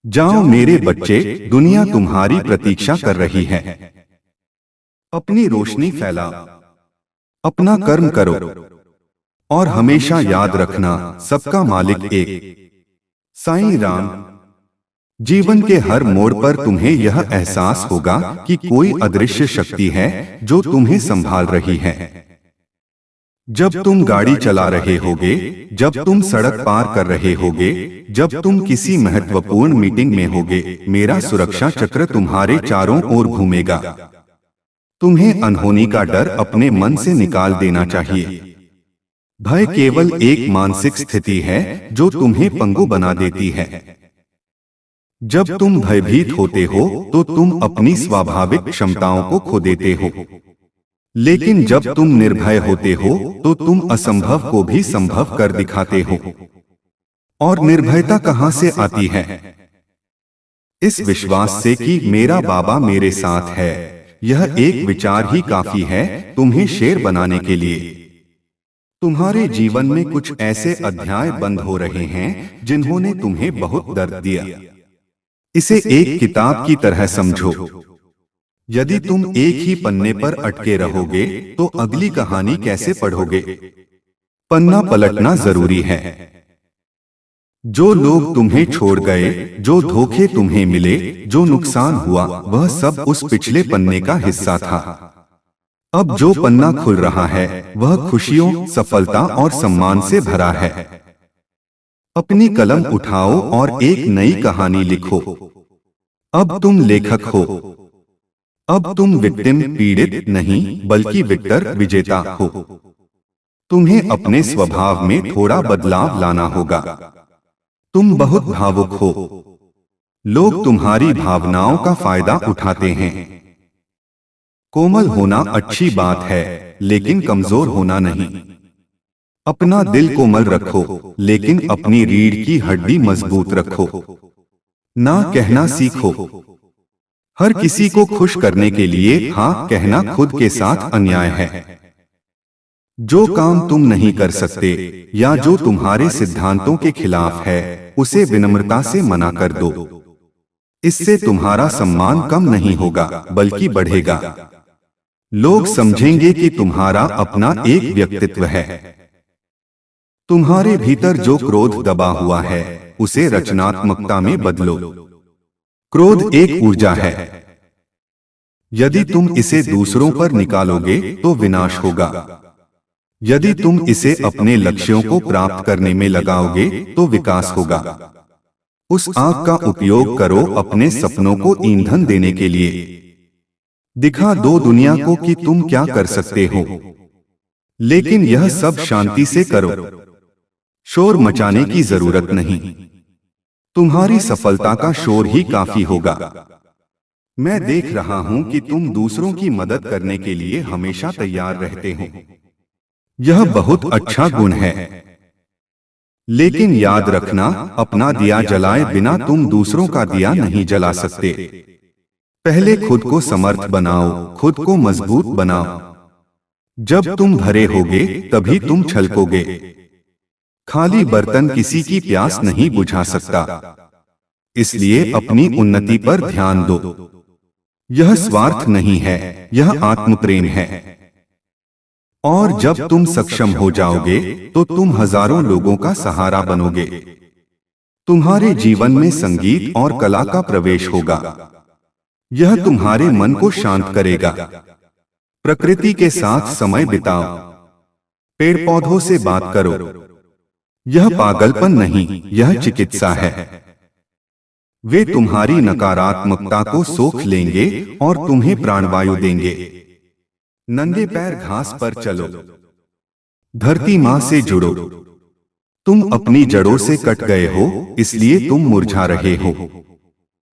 जाओ मेरे बच्चे, दुनिया तुम्हारी प्रतीक्षा कर रही है। अपनी रोशनी फैलाओ, अपना कर्म करो और हमेशा याद रखना, सबका मालिक एक। साईं राम। जीवन के हर मोड़ पर तुम्हें यह एहसास होगा कि कोई अदृश्य शक्ति है जो तुम्हें संभाल रही है। जब तुम गाड़ी चला रहे होगे, जब तुम सड़क पार कर रहे होगे, जब तुम किसी महत्वपूर्ण मीटिंग में होगे, मेरा सुरक्षा चक्र तुम्हारे चारों ओर घूमेगा। तुम्हें अनहोनी का डर अपने मन से निकाल देना चाहिए। भय केवल एक मानसिक स्थिति है जो तुम्हें पंगु बना देती है। जब तुम भयभीत होते हो तो तुम अपनी स्वाभाविक क्षमताओं को खो देते हो, लेकिन जब तुम निर्भय होते हो तो तुम असंभव को भी संभव कर दिखाते हो। और निर्भयता कहां से आती है? इस विश्वास से कि मेरा बाबा मेरे साथ है। यह एक विचार ही काफी है तुम्हें शेर बनाने के लिए। तुम्हारे जीवन में कुछ ऐसे अध्याय बंद हो रहे हैं जिन्होंने तुम्हें बहुत दर्द दिया। इसे एक किताब की तरह समझो। यदि तुम एक ही पन्ने पर अटके रहोगे तो अगली कहानी कैसे पढ़ोगे? पन्ना पलटना जरूरी है। जो लोग तुम्हें छोड़ गए, जो धोखे तुम्हें मिले, जो नुकसान हुआ, वह सब उस पिछले पन्ने का हिस्सा था। अब जो पन्ना खुल रहा है वह खुशियों, सफलता और सम्मान से भरा है। अपनी कलम उठाओ और एक नई कहानी लिखो। अब तुम लेखक हो। अब तुम विक्टिम, पीड़ित नहीं बल्कि विक्टर, विजेता हो। तुम्हें अपने स्वभाव में थोड़ा बदलाव लाना होगा। तुम बहुत भावुक हो। लोग तुम्हारी भावनाओं का फायदा उठाते हैं। कोमल होना अच्छी बात है, लेकिन कमजोर होना नहीं। अपना दिल कोमल रखो, लेकिन अपनी रीढ़ की हड्डी मजबूत रखो। ना कहना सीखो। हर किसी को खुश करने के लिए हाँ कहना खुद के साथ अन्याय है। जो काम तुम नहीं कर सकते या जो तुम्हारे सिद्धांतों के खिलाफ है, उसे विनम्रता से मना कर दो। इससे तुम्हारा सम्मान कम नहीं होगा बल्कि बढ़ेगा। लोग समझेंगे कि तुम्हारा अपना एक व्यक्तित्व है। तुम्हारे भीतर जो क्रोध दबा हुआ है उसे रचनात्मकता में बदलो। क्रोध एक ऊर्जा है। यदि तुम इसे दूसरों पर निकालोगे तो विनाश होगा। यदि तुम इसे अपने लक्ष्यों को प्राप्त करने में लगाओगे तो विकास होगा। उस आग का उपयोग करो अपने सपनों को ईंधन देने के लिए। दिखा दो दुनिया को कि तुम क्या कर सकते हो। लेकिन यह सब शांति से करो। शोर मचाने की जरूरत नहीं। तुम्हारी सफलता का शोर ही काफी होगा। मैं देख रहा हूं कि तुम दूसरों की मदद करने के लिए हमेशा तैयार रहते हो। यह बहुत अच्छा गुण है। लेकिन याद रखना, अपना दिया जलाए बिना तुम दूसरों का दिया नहीं जला सकते। पहले खुद को समर्थ बनाओ, खुद को मजबूत बनाओ। जब तुम भरे होगे तभी तुम छलकोगे। खाली बर्तन किसी की प्यास नहीं बुझा सकता। इसलिए अपनी उन्नति पर ध्यान दो। यह स्वार्थ नहीं है, यह आत्मप्रेम है। और जब तुम सक्षम हो जाओगे तो तुम हजारों लोगों का सहारा बनोगे। तुम्हारे जीवन में संगीत और कला का प्रवेश होगा। यह तुम्हारे मन को शांत करेगा। प्रकृति के साथ समय बिताओ। पेड़ पौधों से बात करो। यह पागलपन नहीं, यह चिकित्सा है। वे तुम्हारी नकारात्मकता को सोख लेंगे और तुम्हें प्राणवायु देंगे। नंगे पैर घास पर चलो। धरती मां से जुड़ो। तुम अपनी जड़ों से कट गए हो, इसलिए तुम मुरझा रहे हो।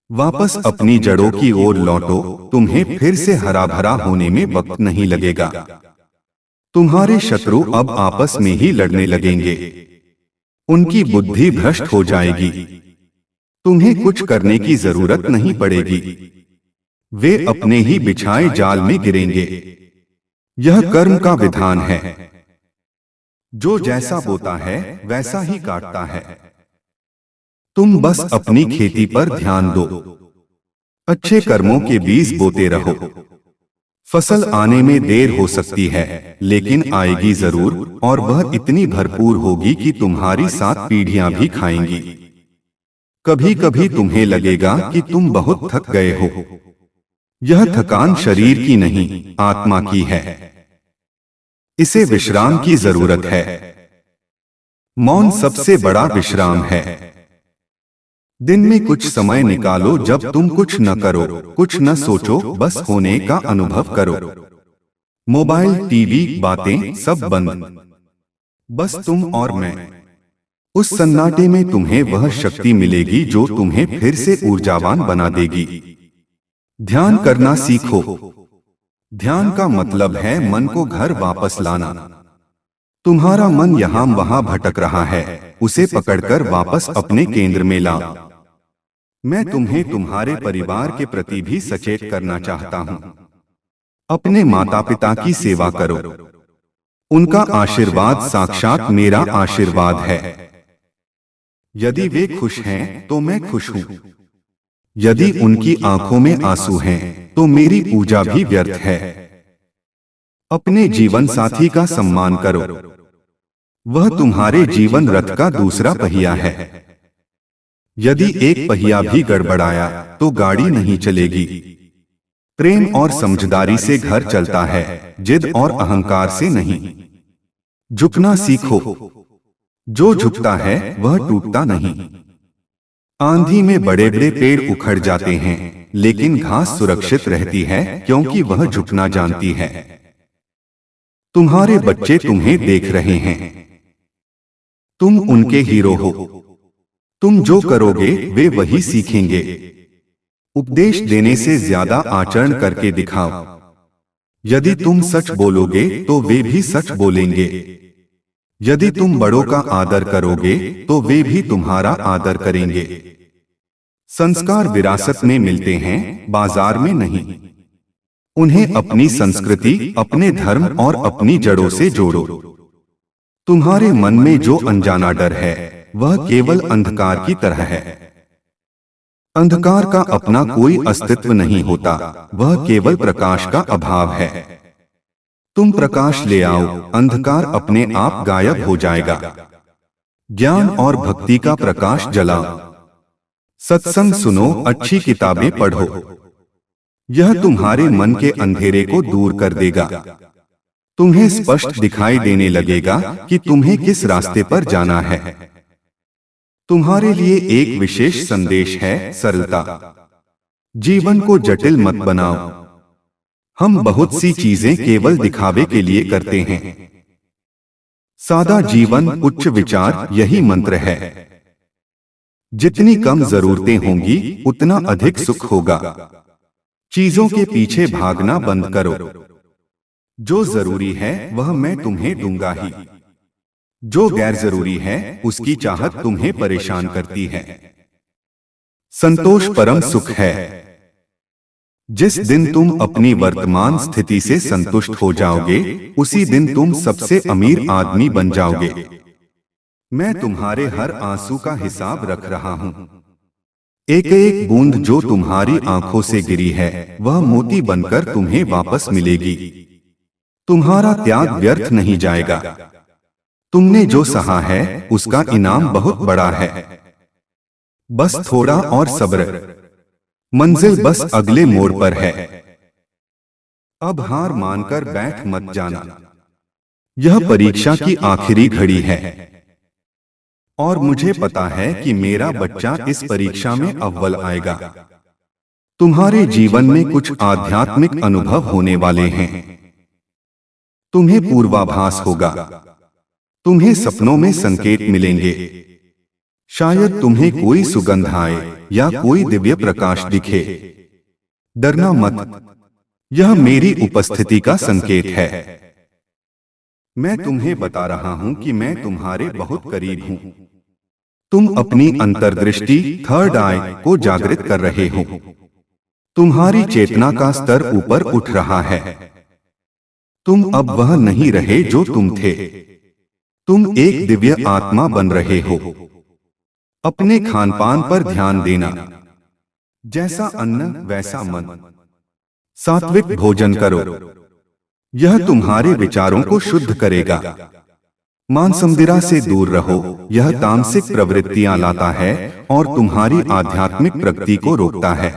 वापस अपनी जड़ों की ओर लौटो। तुम्हें फिर से हरा भरा होने में वक्त नहीं लगेगा। तुम्हारे शत्रु अब आपस में ही लड़ने लगेंगे। उनकी बुद्धि भ्रष्ट हो जाएगी। तुम्हें कुछ करने की जरूरत नहीं पड़ेगी। वे अपने ही बिछाए जाल में गिरेंगे। यह कर्म का विधान है। जो जैसा बोता है वैसा ही काटता है। तुम बस अपनी खेती पर ध्यान दो। अच्छे कर्मों के बीज बोते रहो। फसल आने में देर हो सकती है, लेकिन आएगी जरूर, और वह इतनी भरपूर होगी कि तुम्हारी 7 पीढ़ियां भी खाएंगी। कभी कभी तुम्हें लगेगा कि तुम बहुत थक गए हो। यह थकान शरीर की नहीं, आत्मा की है। इसे विश्राम की जरूरत है। मौन सबसे बड़ा विश्राम है। दिन में कुछ समय निकालो जब तुम कुछ न करो, कुछ न सोचो, बस होने का अनुभव करो। मोबाइल, टीवी, बातें सब बंद। बस तुम और मैं। उस सन्नाटे में तुम्हें वह शक्ति मिलेगी जो तुम्हें फिर से ऊर्जावान बना देगी। ध्यान करना सीखो। ध्यान का मतलब है मन को घर वापस लाना। तुम्हारा मन यहां वहां भटक रहा है, उसे पकड़कर वापस अपने केंद्र में लाओ। मैं तुम्हें तुम्हारे परिवार के प्रति भी सचेत करना चाहता हूं। अपने माता पिता की सेवा करो। उनका आशीर्वाद साक्षात मेरा आशीर्वाद है। यदि वे खुश हैं तो मैं खुश हूं। यदि उनकी आंखों में आंसू हैं, तो मेरी पूजा भी व्यर्थ है। अपने जीवन साथी का सम्मान करो, वह तुम्हारे जीवन रथ का दूसरा पहिया है। यदि एक पहिया भी गड़बड़ाया तो गाड़ी नहीं चलेगी। प्रेम और समझदारी से घर चलता है, जिद और अहंकार से नहीं। झुकना सीखो, जो झुकता है वह टूटता नहीं। आंधी में बड़े बड़े पेड़ उखड़ जाते हैं, लेकिन घास सुरक्षित रहती है क्योंकि वह झुकना जानती है। तुम्हारे बच्चे तुम्हें देख रहे हैं, तुम उनके हीरो हो। तुम जो करोगे वे वही सीखेंगे। उपदेश देने से ज्यादा आचरण करके दिखाओ। यदि तुम सच बोलोगे तो वे भी सच बोलेंगे। यदि तुम बड़ों का आदर करोगे तो वे भी तुम्हारा आदर करेंगे। संस्कार विरासत में मिलते हैं, बाजार में नहीं। उन्हें अपनी संस्कृति, अपने धर्म और अपनी जड़ों से जोड़ो। तुम्हारे मन में जो अनजाना डर है वह केवल अंधकार की तरह है। अंधकार का अपना कोई अस्तित्व नहीं होता, वह केवल प्रकाश का अभाव है। तुम प्रकाश ले आओ, अंधकार अपने आप गायब हो जाएगा। ज्ञान और भक्ति का प्रकाश जलाओ। सत्संग सुनो, अच्छी किताबें पढ़ो। यह तुम्हारे मन के अंधेरे को दूर कर देगा। तुम्हें स्पष्ट दिखाई देने लगेगा कि तुम्हें किस रास्ते पर जाना है। तुम्हारे लिए एक विशेष संदेश है, सरलता। जीवन को जटिल मत बनाओ। हम बहुत सी चीजें केवल दिखावे के लिए करते हैं। सादा जीवन, उच्च विचार, यही मंत्र है। जितनी कम जरूरतें होंगी उतना अधिक सुख होगा। चीजों के पीछे भागना बंद करो। जो जरूरी है वह मैं तुम्हें दूंगा ही। जो गैर जरूरी है उसकी चाहत तुम्हें परेशान करती है। संतोष परम सुख है। जिस दिन तुम अपनी वर्तमान स्थिति से संतुष्ट हो जाओगे, उसी दिन तुम सबसे अमीर आदमी बन जाओगे। मैं तुम्हारे हर आंसू का हिसाब रख रहा हूं। एक एक बूंद जो तुम्हारी आंखों से गिरी है वह मोती बनकर तुम्हें वापस मिलेगी। तुम्हारा त्याग व्यर्थ नहीं जाएगा। तुमने जो सहा है उसका इनाम बहुत बड़ा है। बस थोड़ा और सब्र, मंजिल बस अगले मोड़ पर है। अब हार मानकर बैठ मत जाना। यह परीक्षा की आखिरी घड़ी है और मुझे पता है कि मेरा बच्चा इस परीक्षा में अव्वल आएगा। तुम्हारे जीवन में कुछ आध्यात्मिक अनुभव होने वाले हैं। तुम्हें पूर्वाभास होगा, तुम्हें सपनों में संकेत मिलेंगे। शायद तुम्हें कोई सुगंध आए या कोई दिव्य प्रकाश दिखे। डरना मत, यह मेरी उपस्थिति का संकेत है। मैं तुम्हें बता रहा हूं कि मैं तुम्हारे बहुत करीब हूं। तुम अपनी अंतर्दृष्टि, थर्ड आई को जागृत कर रहे हो। तुम्हारी चेतना का स्तर ऊपर उठ रहा है। तुम अब वह नहीं रहे जो तुम थे। तुम एक दिव्य आत्मा बन रहे हो। अपने खान पान पर ध्यान देना। जैसा अन्न वैसा मन। सात्विक भोजन करो, यह तुम्हारे विचारों को शुद्ध करेगा। मांसमदिरा से दूर रहो, यह तामसिक प्रवृत्तियां लाता है और तुम्हारी आध्यात्मिक प्रगति को रोकता है।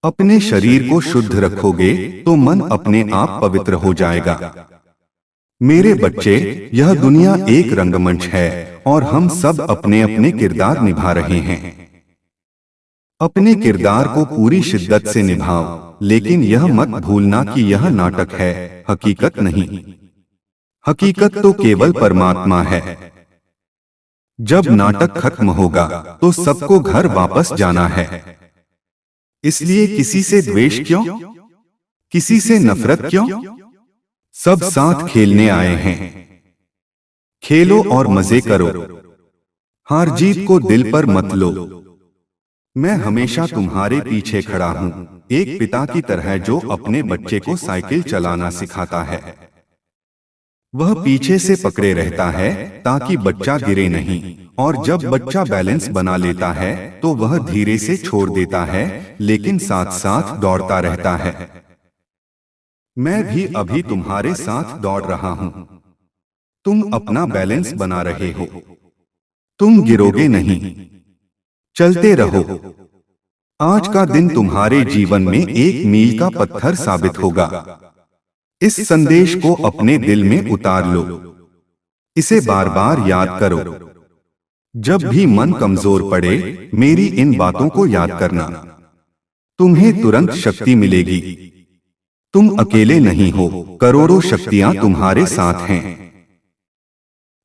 अपने शरीर को शुद्ध रखोगे तो मन अपने आप पवित्र हो जाएगा। मेरे बच्चे, यह दुनिया एक रंगमंच है और हम सब अपने अपने किरदार निभा रहे हैं। अपने किरदार को पूरी शिद्दत से निभाओ, लेकिन यह मत भूलना कि यह नाटक है, हकीकत नहीं। हकीकत तो केवल परमात्मा है। जब नाटक खत्म होगा तो सबको घर वापस जाना है। इसलिए किसी से द्वेष क्यों, किसी से नफरत क्यों? सब साथ खेलने आए हैं। खेलो और मजे करो। हार जीत को दिल पर मत लो। मैं हमेशा तुम्हारे पीछे खड़ा हूं, एक पिता की तरह जो अपने बच्चे को साइकिल चलाना सिखाता है। वह पीछे से पकड़े रहता है ताकि बच्चा गिरे नहीं, और जब बच्चा बैलेंस बना लेता है तो वह धीरे से छोड़ देता है, लेकिन साथ साथ दौड़ता रहता है। मैं भी अभी तुम्हारे साथ दौड़ रहा हूं। तुम अपना बैलेंस बना रहे हो, तुम गिरोगे नहीं, चलते रहो। आज का दिन तुम्हारे जीवन में एक मील का पत्थर साबित होगा। इस संदेश को अपने दिल में उतार लो, इसे बार बार याद करो। जब भी मन कमजोर पड़े, मेरी इन बातों को याद करना, तुम्हें तुरंत शक्ति मिलेगी। तुम अकेले नहीं हो, करोड़ों शक्तियां तुम्हारे साथ हैं।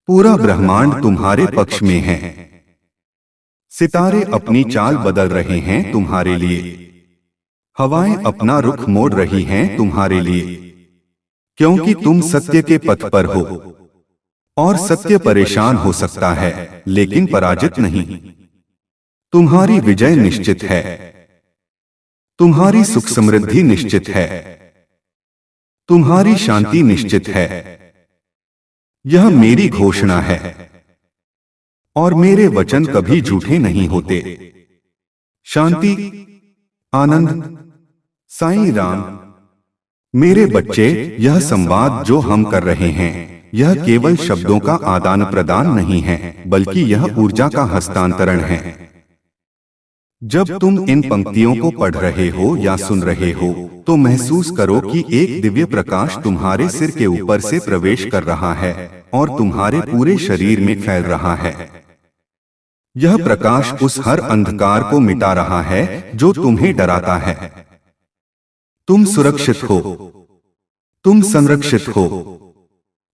पूरा ब्रह्मांड तुम्हारे पक्ष में है। सितारे अपनी चाल बदल रहे हैं तुम्हारे लिए। हवाएं अपना रुख मोड़ रही हैं तुम्हारे लिए, क्योंकि तुम सत्य के पथ पर हो। और सत्य परेशान हो सकता है, लेकिन पराजित नहीं। तुम्हारी विजय निश्चित है, तुम्हारी सुख समृद्धि निश्चित है, तुम्हारी शांति निश्चित है। यह मेरी घोषणा है, और मेरे वचन कभी झूठे नहीं होते। शांति, आनंद, साईं राम। मेरे बच्चे, यह संवाद जो हम कर रहे हैं, यह केवल शब्दों का आदान प्रदान नहीं है, बल्कि यह ऊर्जा का हस्तांतरण है। जब तुम इन पंक्तियों को पढ़ रहे हो या सुन रहे हो, तो महसूस करो कि एक दिव्य प्रकाश तुम्हारे सिर के ऊपर से प्रवेश कर रहा है और तुम्हारे पूरे शरीर में फैल रहा है। यह प्रकाश उस हर अंधकार को मिटा रहा है जो तुम्हें डराता है। तुम सुरक्षित हो, तुम संरक्षित हो।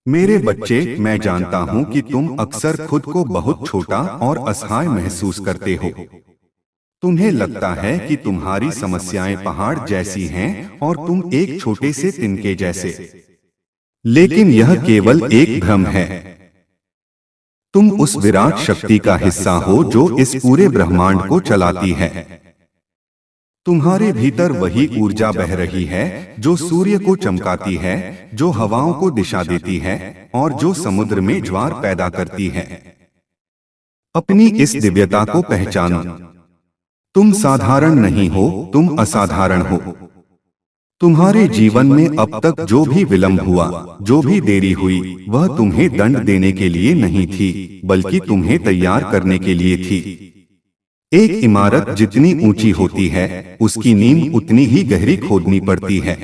मेरे बच्चे, मैं जानता हूं कि तुम अक्सर खुद को बहुत छोटा और असहाय महसूस करते हो। तुम्हें लगता है कि तुम्हारी समस्याएं पहाड़ जैसी हैं और तुम एक छोटे से तिनके जैसे। लेकिन यह केवल एक भ्रम है। तुम उस विराट शक्ति का हिस्सा हो जो इस पूरे ब्रह्मांड को चलाती है। तुम्हारे भीतर वही ऊर्जा बह रही है जो सूर्य को चमकाती है, जो हवाओं को दिशा देती है और जो समुद्र में ज्वार पैदा करती है। अपनी इस दिव्यता को पहचानो। तुम साधारण नहीं हो, तुम असाधारण हो। तुम्हारे जीवन में अब तक जो भी विलंब हुआ, जो भी देरी हुई, वह तुम्हें दंड देने के लिए नहीं थी, बल्कि तुम्हें तैयार करने के लिए थी। एक इमारत जितनी ऊंची होती है, उसकी नींव उतनी ही गहरी खोदनी पड़ती है।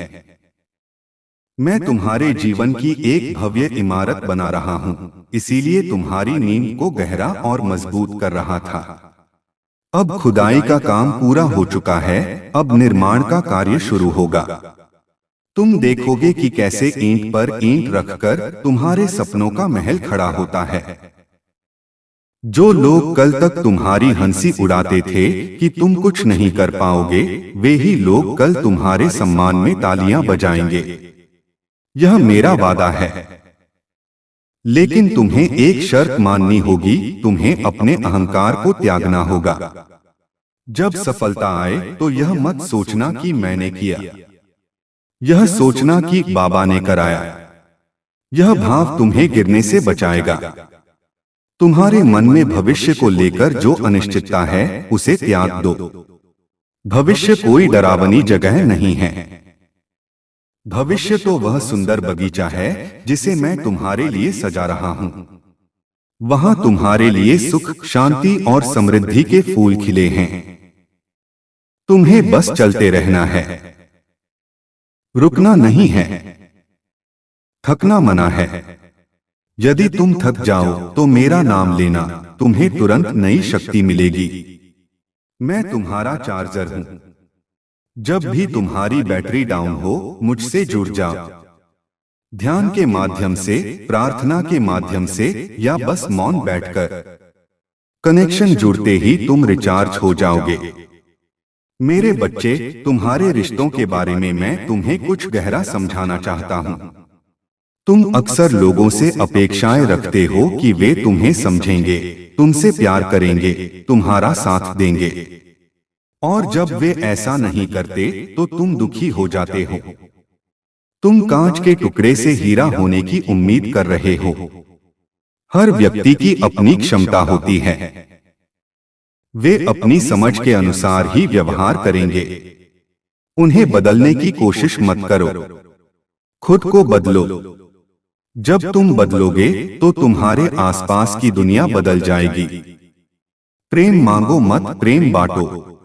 मैं तुम्हारे जीवन की एक भव्य इमारत बना रहा हूं, इसीलिए तुम्हारी नींव को गहरा और मजबूत कर रहा था। अब खुदाई का काम पूरा हो चुका है, अब निर्माण का कार्य शुरू होगा। तुम देखोगे कि कैसे ईंट पर ईंट रखकर तुम्हारे सपनों का महल खड़ा होता है। जो लोग कल तक तुम्हारी हंसी उड़ाते थे कि तुम कुछ नहीं कर पाओगे, वे ही लोग कल तुम्हारे सम्मान में तालियां बजाएंगे। यह मेरा वादा है। लेकिन तुम्हें एक शर्त माननी होगी, तुम्हें अपने अहंकार को त्यागना होगा। जब सफलता आए तो यह मत सोचना कि मैंने किया, यह सोचना कि बाबा ने कराया। यह भाव तुम्हें गिरने से बचाएगा। तुम्हारे मन में भविष्य को लेकर जो अनिश्चितता है, उसे त्याग दो। भविष्य कोई डरावनी जगह नहीं है। भविष्य तो वह सुंदर बगीचा है जिसे मैं तुम्हारे लिए सजा रहा हूं। वहां तुम्हारे लिए सुख, शांति और समृद्धि के फूल खिले हैं। तुम्हें बस चलते रहना है, रुकना नहीं है, थकना मना है। यदि तुम थक जाओ तो मेरा नाम लेना, तुम्हें तुरंत नई शक्ति मिलेगी। मैं तुम्हारा चार्जर हूं। जब भी तुम्हारी बैटरी डाउन हो, मुझसे जुड़ जाओ। ध्यान के माध्यम से, प्रार्थना के माध्यम से, या बस मौन बैठकर। कनेक्शन जुड़ते ही तुम रिचार्ज हो जाओगे। मेरे बच्चे, तुम्हारे रिश्तों के बारे में मैं तुम्हें कुछ गहरा समझाना चाहता हूं। तुम अक्सर लोगों से अपेक्षाएं रखते हो कि वे तुम्हें समझेंगे, तुमसे प्यार करेंगे, तुम्हारा साथ देंगे। और जब वे ऐसा नहीं करते तो तुम दुखी हो जाते हो। तुम कांच के टुकड़े से हीरा होने की उम्मीद कर रहे हो। हर व्यक्ति की अपनी क्षमता होती है, वे अपनी समझ के अनुसार ही व्यवहार करेंगे। उन्हें बदलने की कोशिश मत करो, खुद को बदलो। जब तुम बदलोगे तो तुम्हारे आसपास की दुनिया बदल जाएगी। प्रेम मांगो मत, प्रेम बांटो।